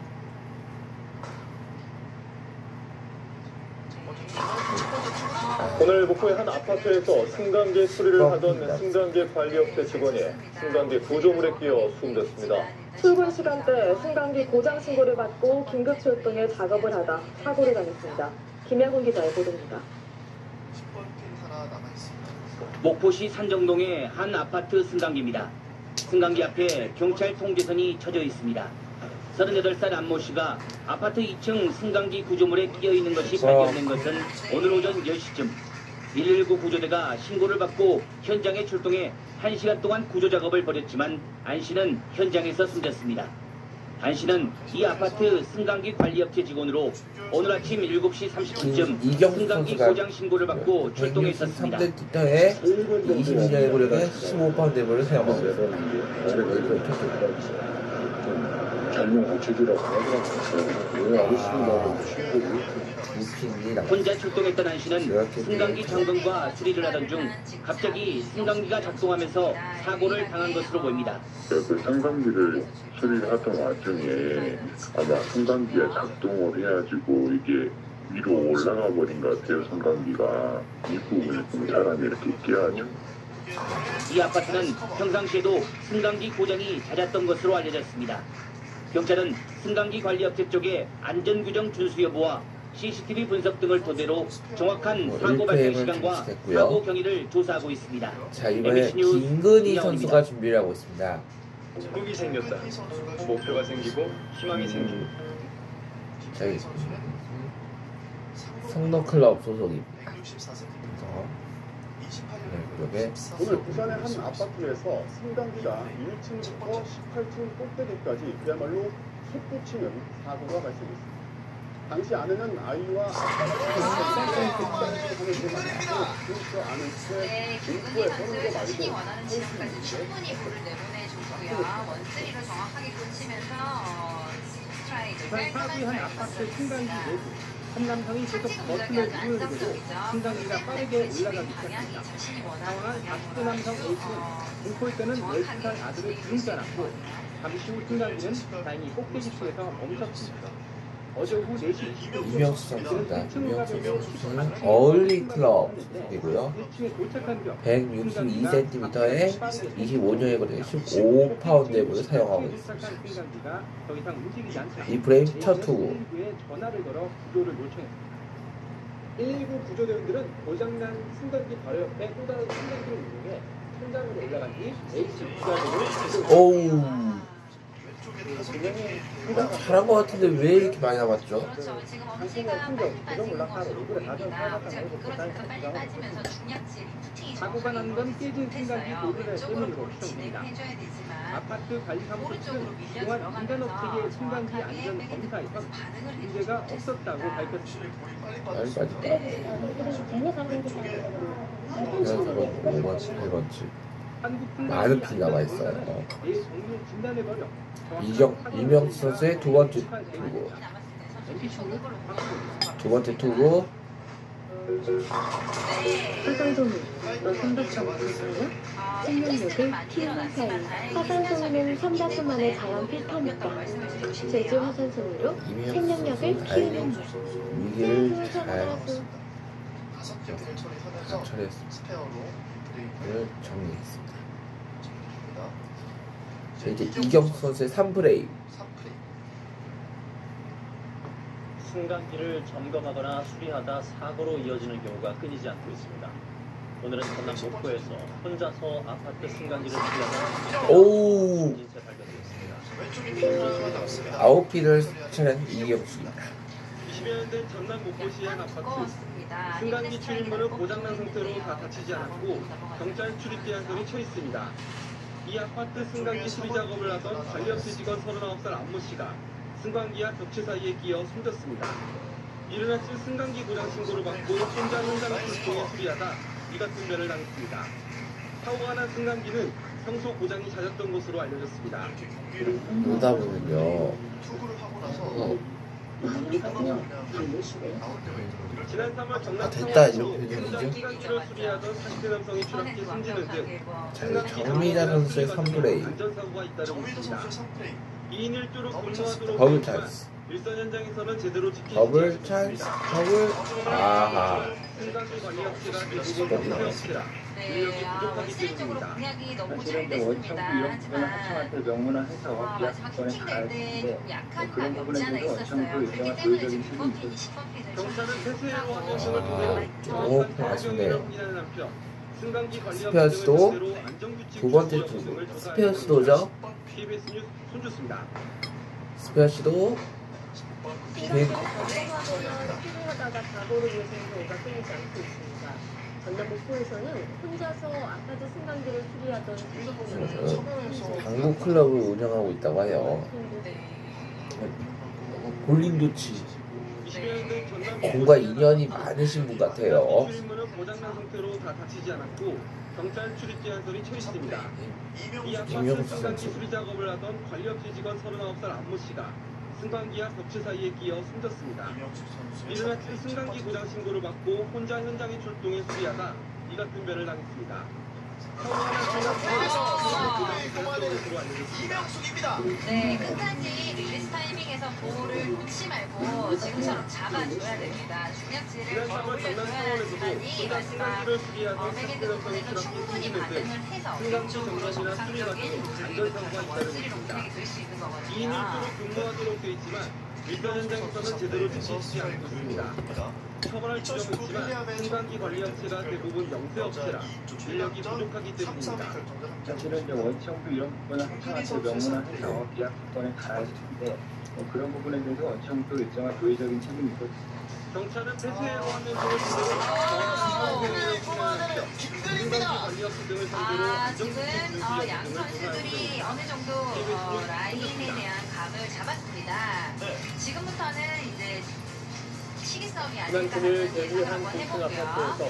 오늘 목포의 한 아파트에서 승강기 수리를 하던 승강기 관리업체 직원이 승강기 구조물에 끼어 숨졌습니다. 출근 시간대 승강기 고장 신고를 받고 긴급 출동해 작업을 하다 사고를 당했습니다. 김양훈 기자의 보도입니다. 목포시 산정동의 한 아파트 승강기입니다. 승강기 앞에 경찰 통제선이 쳐져 있습니다. 38살 안모 씨가 아파트 2층 승강기 구조물에 끼어 있는 것이 발견된 것은 오늘 오전 10시쯤 119 구조대가 신고를 받고 현장에 출동해 1시간 동안 구조 작업을 벌였지만 안 씨는 현장에서 숨졌습니다. 안 씨는 이 아파트 승강기 관리업체 직원으로 오늘 아침 7시 30분쯤 승강기 고장 신고를 받고 출동했었습니다. 3대 22년의 고력에 15파운드 대보를 사용합니다. 젊은 체질이라고 하더라고요. 왜 아저씨라고 신고를 혼자 출동했던 안 씨는 승강기 점검과 수리를 하던 중 갑자기 승강기가 작동하면서 사고를 당한 것으로 보입니다. 그 승강기를 수리를 하던 와중에 아마 승강기가 작동을 해가지고 이게 위로 올라가 버린 것 같아요. 승강기가 이 부분에 좀 사람이 이렇게 끼어가지고. 이 아파트는 평상시에도 승강기 고장이 잦았던 것으로 알려졌습니다. 경찰은 승강기 관리업체 쪽에 안전규정 준수 여부와 CCTV 분석 등을 토대로 정확한 사고 발생 시간과 사고 경위를 조사하고 있습니다. 자, 이번에 김근희 선수가 준비를 하고 있습니다. 꿈이 생겼다. 목표가 생기고 희망이 생기고. 저희 성동클럽 소속입니다. 오늘 부산의 한 아파트에서 승강기가 1층부터 18층 꼭대기까지 그야말로 솟구치는 사고가 발생했습니다. 당시 아내는 아이와 그 아는 채 인구에 서는 거 자신이 원하는 지점까지 충분히 볼을 내보내줬고요. 원쓰리로 정확하게 꽂히면서 부산 사구의 한 아파트 승강기 내부 한 남성이 계속 버튼을 누르는데도 승강기가 빠르게 올라가기 시작합니다. 상황한 40대 남성 A씨는 공포일 때는 12살 아들을 주름지 않았고 잠시 후 승강기는 다행히 꼭대기층에서 멈췄습니다. 어제 오후 4시 20분 이명수 선수입니다. 이명수 선수는 어울리클럽이고요. 162cm에 25년의 거리 15파운드를 사용하고 있습니다. 이 프레임 첫 투구. 전화를 걸어 구조를 요청했습니다. 119 구조대원들은 고장난 승강기 바로 옆에 또 다른 승강기를 이용해 천장으로 올라간 뒤 A씨 부자들을 오우. 잘한 것 같은데 왜 이렇게 많이 남았죠? 그렇죠. 지금 엄지가 빨리 빠진 것으로 보입니다. 엄지가 미끄러지니까 빨리 빠지면서 중량질이 푸팅이 사고가 난 건 깨진 승강기 도르래 때문으로 추정됩니다. 해줘야 되지만 아파트 관리사무소 측은 그동안 인간업체계 승강기 안전 검사에서 문제가 없었다고 밝혔습니다. 많은 피 남아있어요. 이명수 선수의 두 번째 투구. 두 번째 투구. 화산소문, 선박점 운송은 생명력을 키우는 사이. 화산소문은 삼다수만의 자연 필터니까. 제주 화산소문으로 생명력을 키우는 물. 위기를 잘 처리했습니다. 를 정리했습니다. 자, 이제 이경수 선수의 3프레임. 승강기를 점검하거나 수리하다 사고로 이어지는 경우가 끊이지 않고 있습니다. 오늘은 전남 목포에서 혼자서 아파트 승강기를 수리하던 승진체 발견되었습니다. 아웃피를 차는 이경수입니다. 20여 된 전남 목포시의 한 아파트. 승강기 출입문은 고장난 상태로 다 닫히지 않았고 경찰 출입 제한선이 쳐 있습니다. 이 아파트 승강기 수리 작업을 하던 관리업체 직원 39살 안모 씨가 승강기와 벽체 사이에 끼어 숨졌습니다. 이른 아침 승강기 고장 신고를 받고 혼자 현장 출동에 수리하다 이 같은 변을 당했습니다. 사고가 난 승강기는 평소 고장이 잦았던 것으로 알려졌습니다. 오다 보면요. 지난 3월 경남 됐다 이렇게 되는죠. 승강기를 수리하던 40대 남성이 추락해 숨지는 등 정미자 선수의 3프레임. 안전사고가 잇따르고 있습니다. 2인 1조로 근무하도록 더블 찬스. 일선 현장에서는 제대로 지키지 더블 찬스. 더블. 아하. 승강기 관리업체가 대부분 공사업체라 인력이 부족하기 때문입니다. 사실은 원청도 이런 부분을 하청한테 명문화해서 계약권에 가야되는데 그런 부분에 대해서 원청도 일정한 도의적인 책임이 있었습니다. 경찰은 폐쇄로 환경 등을 통해 오, 아쉽네요. 스페어스도 두 번째 투구. 스페어스도죠. KBS 뉴스 손주수입니다. 스페어스도 수리하다가 사고로 이어지는 경우가 끊이지 않고 있습니다. 전남 목포에서는 혼자서 아파트 승강기를 수리하던 당구 클럽을 운영하고 있다고 해요. 볼링도치 공과 인연이 많으신 분 같아요. 출입문은 고장난 상태로 다 닫히지 않았고 경찰 출입 제한선이 쳐 있습니다. 이 아파트 승강기 수리 작업을 하던 관리업체 직원 39살 안모 씨가 승강기와 벽체 사이에 끼어 숨졌습니다. 이른 아침 승강기 고장 신고를 받고 혼자 현장에 출동해 수리하다 이 같은 변을 당했습니다. 네, 끝까지 릴리스 타이밍에서 볼을 놓지 말고 지금처럼 잡아줘야 됩니다. 중량질을 올려줘야지만이 마지막 백엔드 부분에서 충분히 반응을 해서 왼쪽으로 정상적인 원쓰리로 공격이 될 수 있는 거거든요. 2인 1조로 근무하도록 되어 있지만 밀변 현장에서는 제대로 지키지 않고 있습니다. 처벌할 지점은 있지만 승강기 관리 업체가 대부분 영세 업체라 인력이 부족하기 때문입니다. 사실은 이제 원청도 이런 부분을 합청한테 명문화해서 계약 조건에 달아야 되는데 그런 부분에 대해서 원청도 일정한 도의적인 책임이 있거든요. 경찰은 폐쇄로 하면 등을 제대로 승강기 관리 업체 등을 상대로 지금 양 선수들이 어느 정도 라인에 대한 감을 잡았습니다. 지금부터는 이제 시기 싸움이 아닐까 하는 예상을 한번 해볼게요.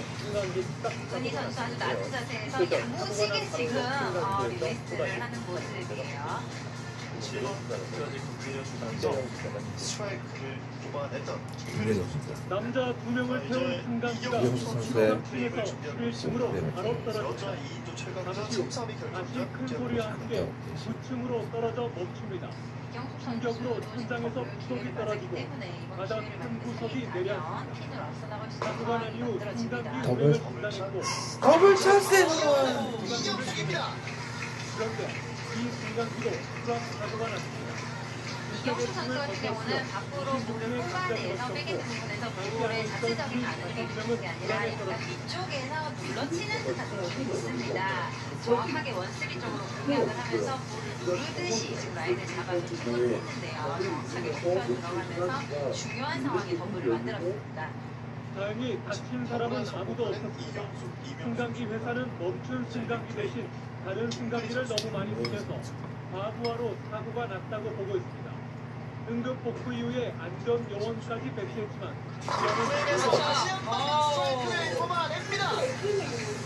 은희 선수 아주 낮은 자세에서 야무지게 지금 리베이스를 하는 모습이에요. 남자 2명을 태운 승강기가 중에서 1층으로 바로 떨어집니다. 잠시 후 다시 큰 소리와 함께 9층으로 떨어져 멈춥니다. 충격으로 천장에서 구석이 떨어지고 바닥 큰 구석이 내려앉습니다. 사고가 난 이후 승강기 운행을 중단했고 더블 찬스에 그런데 이 승강기로 추락 사고가 났습니다. 이경수 선수 같은 경우는 밖으로 볼을 뽑아내서 백엔드 부분에서 볼의 자체적인 반응이 있는 게 아니라 약간 뒤쪽에서 눌러치는 듯한 느낌이 있습니다. 정확하게 원스리 쪽으로 공략을 하면서 볼을 누르듯이 지금 라인을 잡아주고 있는데요. 정확하게 공략 들어가면서 중요한 상황에 더블을 만들었습니다. 다행히 다친 사람은 아무도 없었습니다. 승강기 회사는 멈춘 승강기 대신 다른 승강기를 너무 많이 보내서 과부하로 사고가 났다고 보고 있습니다. 응급 복구 이후에 안전 요원까지 배치했지만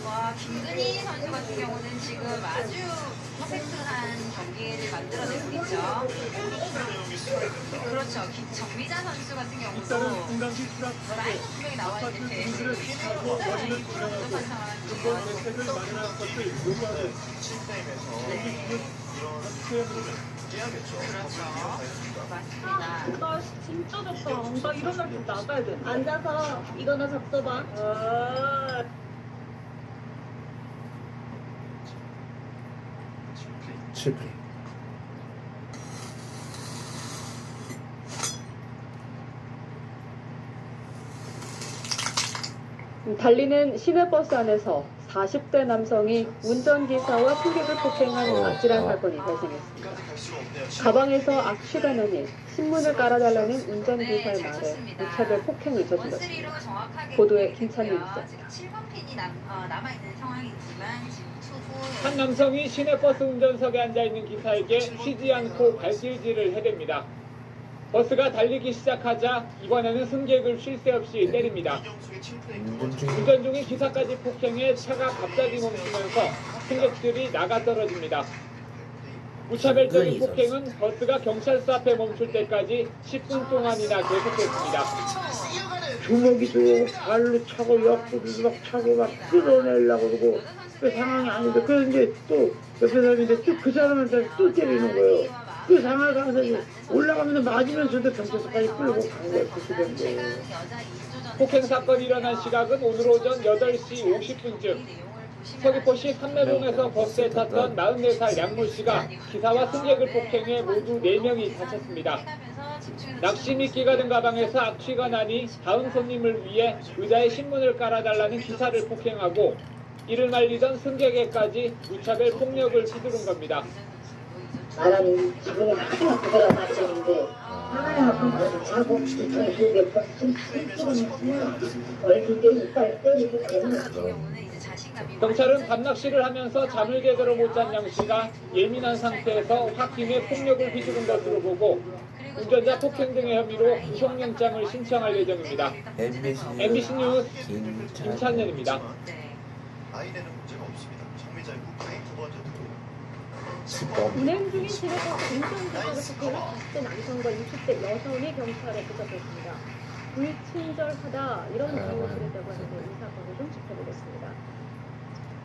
와, 김근희 선수 같은 경우는 지금 아주 퍼펙트한 경기를 만들어내고 있죠. 그렇죠. 정미자 선수 같은 경우도 많이 분명히 나와 있는데 굉장히 부족한 상황이에요. 나 진짜 덥다. 나 이런 날 좀 나가야 돼. 앉아서 이거나 잡숴봐. 실패. 달리는 시내버스 안에서 40대 남성이 운전기사와 승객을 폭행한 아찔한 사건이 발생했습니다. 가방에서 악취가 나니 신문을 깔아달라는 운전기사의 말에 무차별 폭행을 저질렀습니다. 보도에 김찬일 기자입니다. 7번 핀이 남아있는 상황이지만 지금 투구 한 남성이 시내버스 운전석에 앉아있는 기사에게 쉬지 않고 발길질을 해댑니다. 버스가 달리기 시작하자 이번에는 승객을 쉴 새 없이 때립니다. 운전 중인 기사까지 폭행해 차가 갑자기 멈추면서 승객들이 나가 떨어집니다. 무차별적인 폭행은 버스가 경찰서 앞에 멈출 때까지 10분 동안이나 계속됐습니다. 주먹이도 발로 차고 옆구리도 막 차고 막 끌어내려고 그러고 그 상황이 아닌데 그래서 이제 또 옆에 사람인데 또 그 사람한테 또 때리는 거예요. 그 상황을 가서 올라가면서 맞으면서도 경찰서까지 끌고 간 거예요. 그 시간에. 폭행 사건이 일어난 시각은 오늘 오전 8시 50분쯤 서귀포시 삼매봉에서 버스에 탔던 44살 양모씨가 기사와 승객을 폭행해 모두 4명이 다쳤습니다. 낚시미끼가 든 가방에서 악취가 나니 다음 손님을 위해 의자에 신문을 깔아달라는 기사를 폭행하고 이를 말리던 승객에까지 무차별 폭력을 휘두른 겁니다. 나는 지금은 하나 그거가 맞췄는데 하나야 자고 이쪽에 두개 버튼 찍으면 얼굴에 이빨 때리고 되는 경찰은 밤낚시를 하면서 잠을 제대로 못 잔 양씨가 예민한 상태에서 홧김에 폭력을 휘두른 것으로 보고 운전자 폭행 등의 혐의로 구속영장을 신청할 예정입니다. MBC 뉴스 김찬년입니다. 아이네는 문제가 없습니다. 정미자의 국가의 두 번째 운행 중인 시내버스 운전기사를 폭행한 40대 남성과 60대 여성이 경찰에 붙잡혔습니다. 불친절하다 이런 비유를 했다고 하는데 이 사건을 좀 짚어보겠습니다.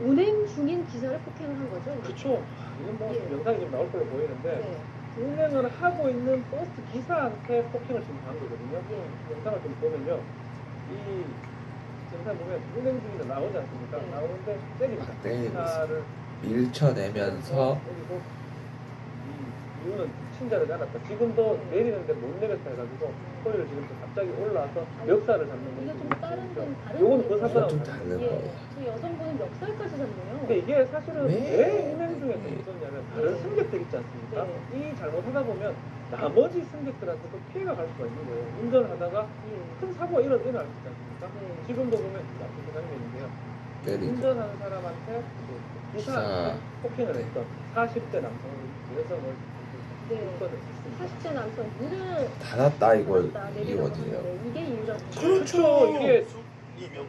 운행 중인 기사를 폭행을 한 거죠? 그렇죠. 이건 뭐 영상이 좀 나올 걸로 보이는데 운행을 하고 있는 버스 기사한테 폭행을 지금 한 거거든요. 영상을 좀 보면요. 이 영상 보면 운행 중인데 나오지 않습니까? 나오는데 때립니다. 기사를 밀쳐내면서 이유는 친절하지 않았다. 지금도 내리는데 못 내렸다 해가지고 소리를 지금 또 갑자기 올라와서 멱살을 잡는 이게 거죠. 좀 다른 건 다른. 요거는 그거 상관없어요. 예, 그 여성분은 멱살까지 잡네요. 근데 이게 사실은 왜 인행 중에 있었냐면 다른 승객들 있지 않습니까? 이 잘못하다 보면 나머지 승객들한테도 피해가 갈 수가 있는 거예요. 운전을 하다가 큰 사고가 일어날 수 있지 않습니까? 지금도 보면 나쁜 장면인데요. 운전하는 사람한테 기사한테 폭행을 했던 40대 남성을 여성을 네. 40대 남성 물을 닫았다 이거 이거든요. 이게 이유라. 그렇죠. 이게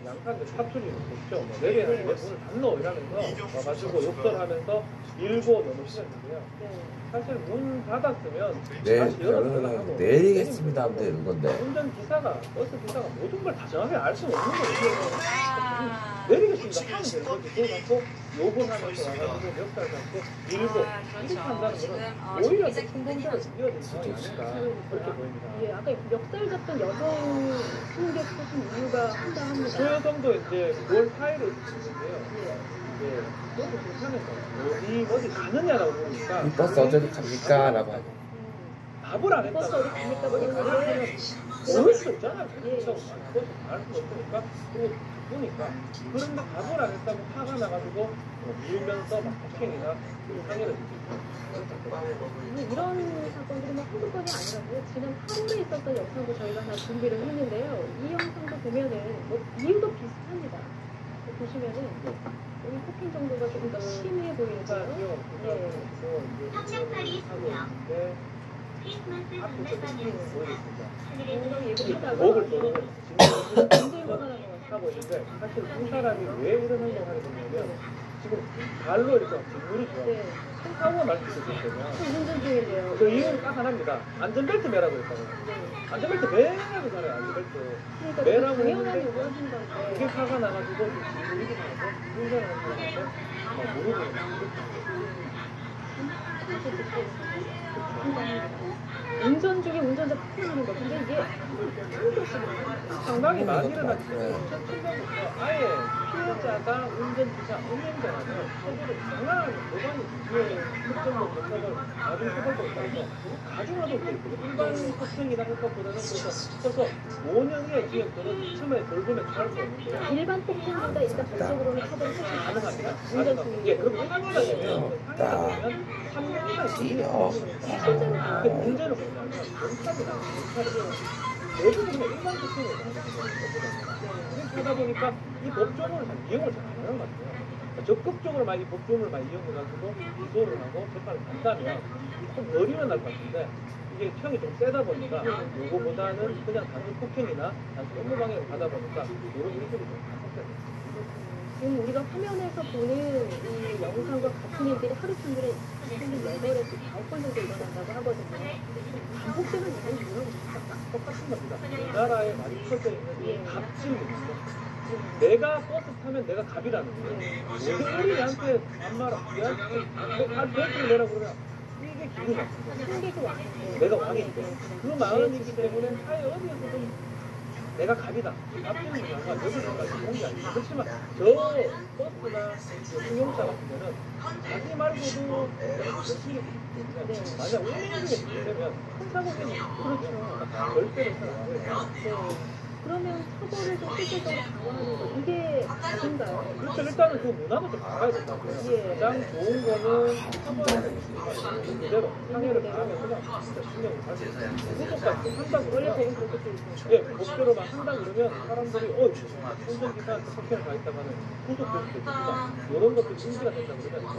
양산들 사투리는 그렇죠. 뭐 내리는데 문을 닫노 이러면서 와가지고 욕설하면서 밀고 넘어지는데요. 사실 문 닫았으면 다시 열어달라고 내리겠습니다 하면 되는 건데. 운전기사가 버스 기사가 모든 걸 다 정확히 알 수는 없는 거예요. 내리겠습니다 하면 되는 거지. 그거 갖고 욕을 하면서 와가지고 멱살 잡고 밀고 이렇게 한다는 거는 오히려 더 큰 문제를 이어진 상황이 아닌가 그렇게 보입니다. 예, 아까 멱살 잡던 여성 승객 쓰신 이유가 황당합니다. 그 여성도 이제 9월 4일에 있었는데요. 예, 너무 불편해서 어디 가느냐라고 보니까 이 버스 어디로 갑니까? 라고 하죠. 답을 안 했다. 버스 어디 갑니까? 어디 가냐면 모를 수 없잖아. 그렇죠. 버스 알 수 없으니까 그리고 보니까 그런데 답을 안 했다고 화가 나가지고 밀면서 막 폭행이나 상해를 이런 사건들이 뭐 한두 건이 아니라고요. 지난 8월에 있었던 영상도 저희가 다 준비를 했는데요. 이 영상도 보면은 뭐 이유도 비슷합니다. 보시면은 여기 폭행 정도가 조금 더 심해 보이는데요. 네. 합창팔이 있으며 크리스마스 뭔가 얘기하다가 목을 조르고 지금 하고 있는데 사실 두 사람이 왜 이런 행동을 하게 됐냐면 지금 발로 이렇게 뒷물이 좋아요. 큰 사고가 날 수 있거든요. 운전 중인데요. 그 이유는 딱 하나입니다. 안전벨트 매라고 했다고요. 안전벨트 매라고 잘해요. 안전벨트 매라고 했는데 그게 화가 나가지고 뒷물이 나가서 운전하는 사람한테 막 모르고 운전 중에 운전자 폭행하는 거. 근데 이게 상당히 많이 일어났기 때문에 2007년부터 아예 피해자가 운전기사, 운행자라면 처벌을 장난하는 도관이 뒤에 특정도 못하고 나중 처벌도 있다고 가중하도 있거든요. 일반 폭행이나 것보다는 그래서 5년 이하 징역들은 처음에 돌보면 처할 수 없는데 일반 폭행보다 일단 법적으로는 처벌이 훨씬 가능합니다. 운전 중에. 예, 그럼 상해가 되면 3년 이상 실제로 그 문제는 뭐냐면 경찰이나 모든 분야 일반 폭행을 그렇게 하다 보니까 이 법조문을 잘 이용을 잘 안 하는 것 같아요. 적극적으로 많이 법조문을 많이 이용해가지고 기소를 하고 재판을 간다면 좀 덜 일어날 것 같은데 이게 형이 좀 세다 보니까 요거보다는 그냥 단순 폭행이나 단순 업무방해를 가다 보니까 이런 일들이 좀 반복돼요. 지금 우리가 화면에서 보는 이 영상과 같은 일들이 하루 종일에 생긴 4번에서 5번 정도 일어난다고 하거든요. 반복되는 이런 이유는 똑같은 겁니다. 우리나라에 많이 퍼져 있는 이 갑질입니다. 내가 버스 타면 내가 갑이라는 거예요. 모든 우리한테 반말아, 한 100kg 내라고 그러면 이게 기분이 나쁘죠. 내가 왕이니까. 그 마음이기 때문에 사회 어디에서든 내가 갑이다. 앞뒤는 상관 여기서까지 좋은 게 아니고 그렇지만 저 버스나 승용차 같은 데는 자기 말고도 열심히 만약 운행 중에 되면 큰 사고 때문에 그렇죠. 절대로 생각하고요. 그러면 처벌을 좀 실질적으로 강화하는 거 이게 맞인가요? 그렇죠. 일단은 그 문화도 좀 바꿔야 된다고요. 가장 좋은 거는 처벌을 그대로 상해를 가하면 그냥 진짜 신경을 잘 써요. 그것까지 한다고 원래 되게 그렇게 돼 있어요. 예, 법대로만 한다 그러면 사람들이 운전기사한테 폭행을 가했다가는 구속될 수도 있습니다. 이런 것도 인지가 된다 그러면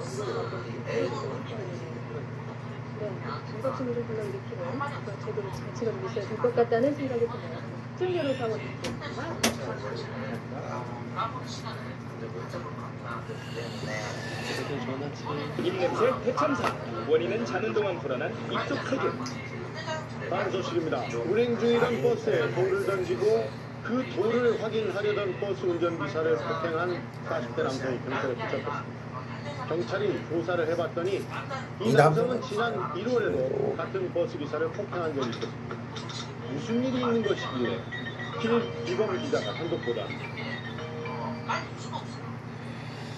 네, 정답심을 불러일으키는 그런 제도를 잘 지켜주고 있어야 될 것 같다는 생각이 드네요. 증거로 사고있습니다. 입냄새 대참사 원인은 자는 동안 불어난 입속 세균. 다음 소식입니다. 운행 중이던 버스에 돌을 던지고 그 돌을 확인하려던 버스 운전기사를 폭행한 40대 남성이 경찰에 붙잡혔습니다. 경찰이 조사를 해봤더니 이 남성은 지난 1월에도 같은 버스기사를 폭행한 적이 있었습니다. 무슨 일이 있는 것이기에 김기범 기자가 단독보다.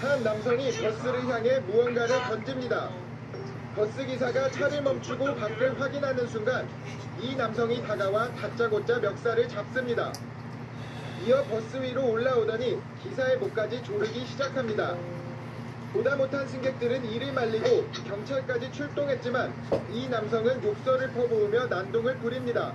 한 남성이 버스를 향해 무언가를 던집니다. 버스기사가 차를 멈추고 밖을 확인하는 순간 이 남성이 다가와 다짜고짜 멱살을 잡습니다. 이어 버스 위로 올라오더니 기사의 목까지 조르기 시작합니다. 보다 못한 승객들은 이를 말리고 경찰까지 출동했지만 이 남성은 욕설을 퍼부으며 난동을 부립니다.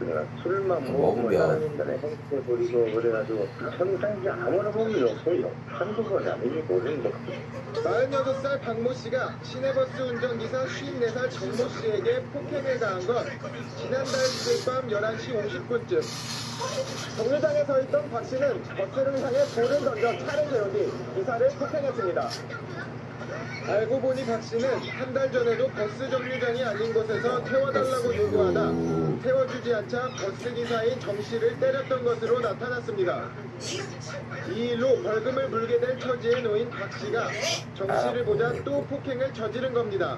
내가 술만 먹으면 행태 부리고 그래가지고 평상시 아무나 보면 욕설요. 한두 번이 아니니 모르는데. 46살 박모 씨가 시내버스 운전기사 54살 정모 씨에게 폭행을 가한 건 지난달 7일 밤 11시 50분쯤. 정류장에 서 있던 박 씨는 버스를 향해 돌을 던져 차를 세운 뒤 기사를 폭행했습니다. 알고 보니 박 씨는 한 달 전에도 버스 정류장이 아닌 곳에서 태워달라고 요구하다 태워주지 않자 버스기사인 정 씨를 때렸던 것으로 나타났습니다. 이 일로 벌금을 물게 될 처지에 놓인 박 씨가 정 씨를 보자 또 폭행을 저지른 겁니다.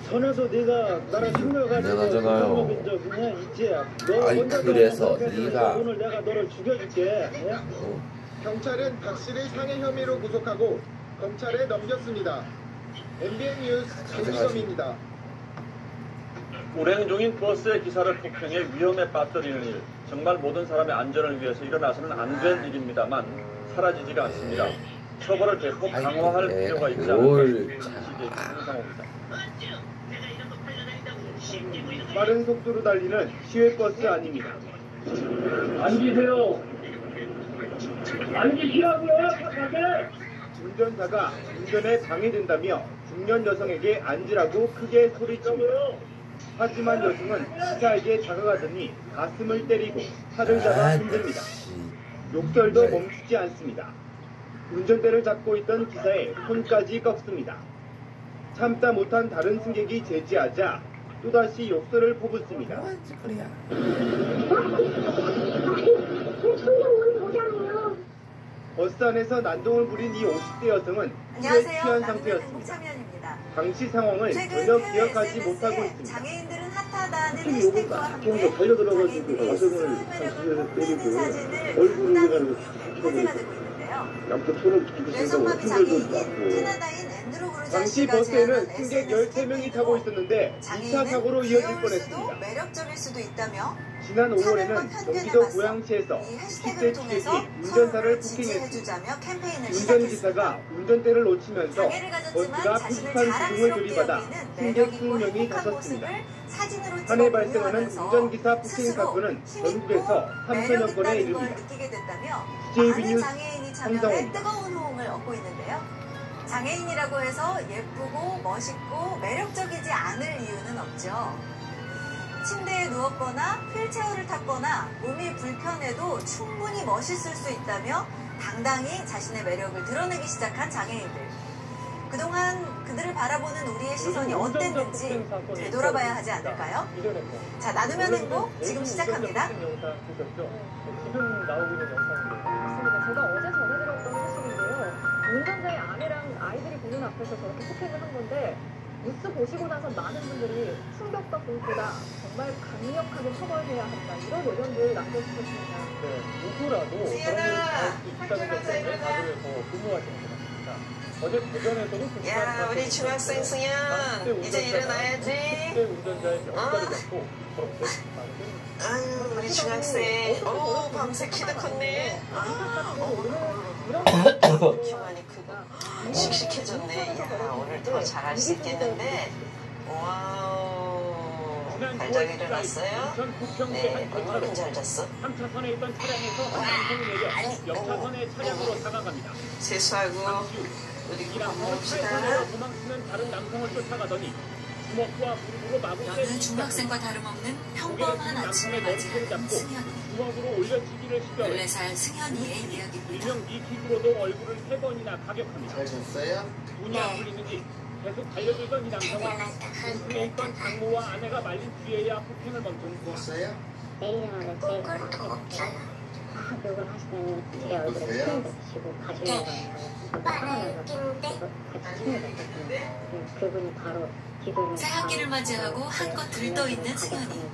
전에도 네가 나랑 생각하는 내가잖아요. 적이냐 있지야. 너 아니 그래서 네가 오늘 내가 너를 죽여줄게. 경찰은 박 씨를 상해 혐의로 구속하고 검찰에 넘겼습니다. MBN 뉴스 김수범입니다. 운행 중인 버스의 기사를 폭행해 위험에 빠뜨리는 일, 정말 모든 사람의 안전을 위해서 일어나서는 안 될 일입니다만 사라지지가 않습니다. 처벌을 대폭 강화할 필요가 있지 않을까 싶은 상황입니다. 빠른 속도로 달리는 시외버스 아닙니다. 앉으세요. 앉으시라고요. 착하게. 운전자가 운전에 방해된다며 중년 여성에게 앉으라고 크게 소리칩니다. 하지만 여성은 기사에게 다가가더니 가슴을 때리고 팔을 잡아 흔듭니다. 욕설도 멈추지 않습니다. 운전대를 잡고 있던 기사의 손까지 꺾습니다. 참다 못한 다른 승객이 제지하자 또다시 욕설을 퍼붓습니다. 버스 안에서 난동을 부린 이 50대 여성은 술에 취한 상태였습니다. 당시 상황을 전혀 기억하지 못하고 있습니다. 장애인들은 핫하다는 요거 해시태그와 딱 함께 다 달려들어가지고 가슴을 때리고 얼굴을 그냥 화제가 되고 있는데요. 양쪽 손을 붙이고 뇌성마비 장애인인 캐나다인 앤드루 당시 그루자씨가 버스에는 제안한 승객 SNS 13명이 타고 있었는데 2차 사고로 장애인은 이어질 귀여울 수도 뻔했습니다. 매력적일 수도 있다며 지난 5월에는 경기도 고양시에서 이 10대 해시태그를 취객이 통해서 운전사를 서로를 폭행했습니다. 지지해주자며 캠페인을 운전기사가 운전대를 놓치면서 장애를 가졌지만 버스가 자신을 비슷한 기둥을 자랑스럽게 들이받아 여기는 승객 매력있고 20명이 행복한 다쳤습니다. 모습을 사진으로 한 찍어 해 발생하는 공유하면서 운전기사 폭행 스스로 사건은 힘있고 전국에서 3천여 건에 매력있다는 걸 이릅니다. 느끼게 됐다며 JB 많은 뉴스 장애인이 참여해 한성호입니다. 뜨거운 호응을 얻고 있는데요. 장애인이라고 해서 예쁘고 멋있고 매력적이지 않을 이유는 없죠. 침대에 누웠거나 휠체어를 탔거나 몸이 불편해도 충분히 멋있을 수 있다며 당당히 자신의 매력을 드러내기 시작한 장애인들. 그동안 그들을 바라보는 우리의 시선이 어땠는지 되돌아봐야 하지 않을까요? 자, 나누면 행복 지금 시작합니다. 지금 나오고 있는 영상인데요. 맞습니다. 제가 어제 전해드렸던 소식인데요. 운전자의 아내랑 아이들이 보는 앞에서 저렇게 폭행을 한 건데 뉴스 보시고 나서 많은 분들이 충격과 공포다. 정말 강력하게 처벌해야 한다. 이런 의견들 남겨주셨습니다. 네, 누구라도 그런 일을 할수 있다는 것 때문에 다들 더 분노하시는 것 같습니다. 어제 대전에서도 야, 우리 중학생 승현 이제 일어나야지. 10대 운전자의 멱살을 잡고 그렇게 아유, 우리 중학생. 오, 밤새 키도 컸네. 키만이 크고 씩씩해졌네. 야, 오늘 더 잘할 수 있겠는데. 와우. 발작 일어났어요? 네, 얼마나 잘 잤어? 3차선에 있던 차량에서 한 남성이 내려 옆차선의 차량으로 다가갑니다. 세수하고 우리 이 남성은 차에서 도망치는 다른 남성을 쫓아가더니 주먹과 무릎으로 마구 여느 중학생과 다름없는 평범한 아침을 맞이하는 승현이. 주먹으로 올려치기를 시켜 14살 승현이의 이야기입니다. 일명 니킥으로도 얼굴을 3번이나 가격합니다. 잘 잤어요? 눈이 안 풀리는지 계속 달려들던 이 남성은 공중에 있던 장모와 아내가 말린 뒤에야 폭행을 멈춘 잤어요? 내일이면 제일 욕을 하시더니 제 얼굴에 침을 뱉으시고 가시려고 하는 거예요. 같이 침을 뱉었거든요. 그분이 바로 기도를 새학기를 맞이하고 한껏 들떠있는 승현이.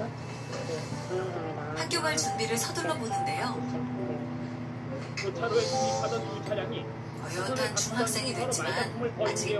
학교 갈 준비를 서둘러 보는데요. 그 차로에 진입하던 두 차량이 어엿한 중학생이 됐지만 아직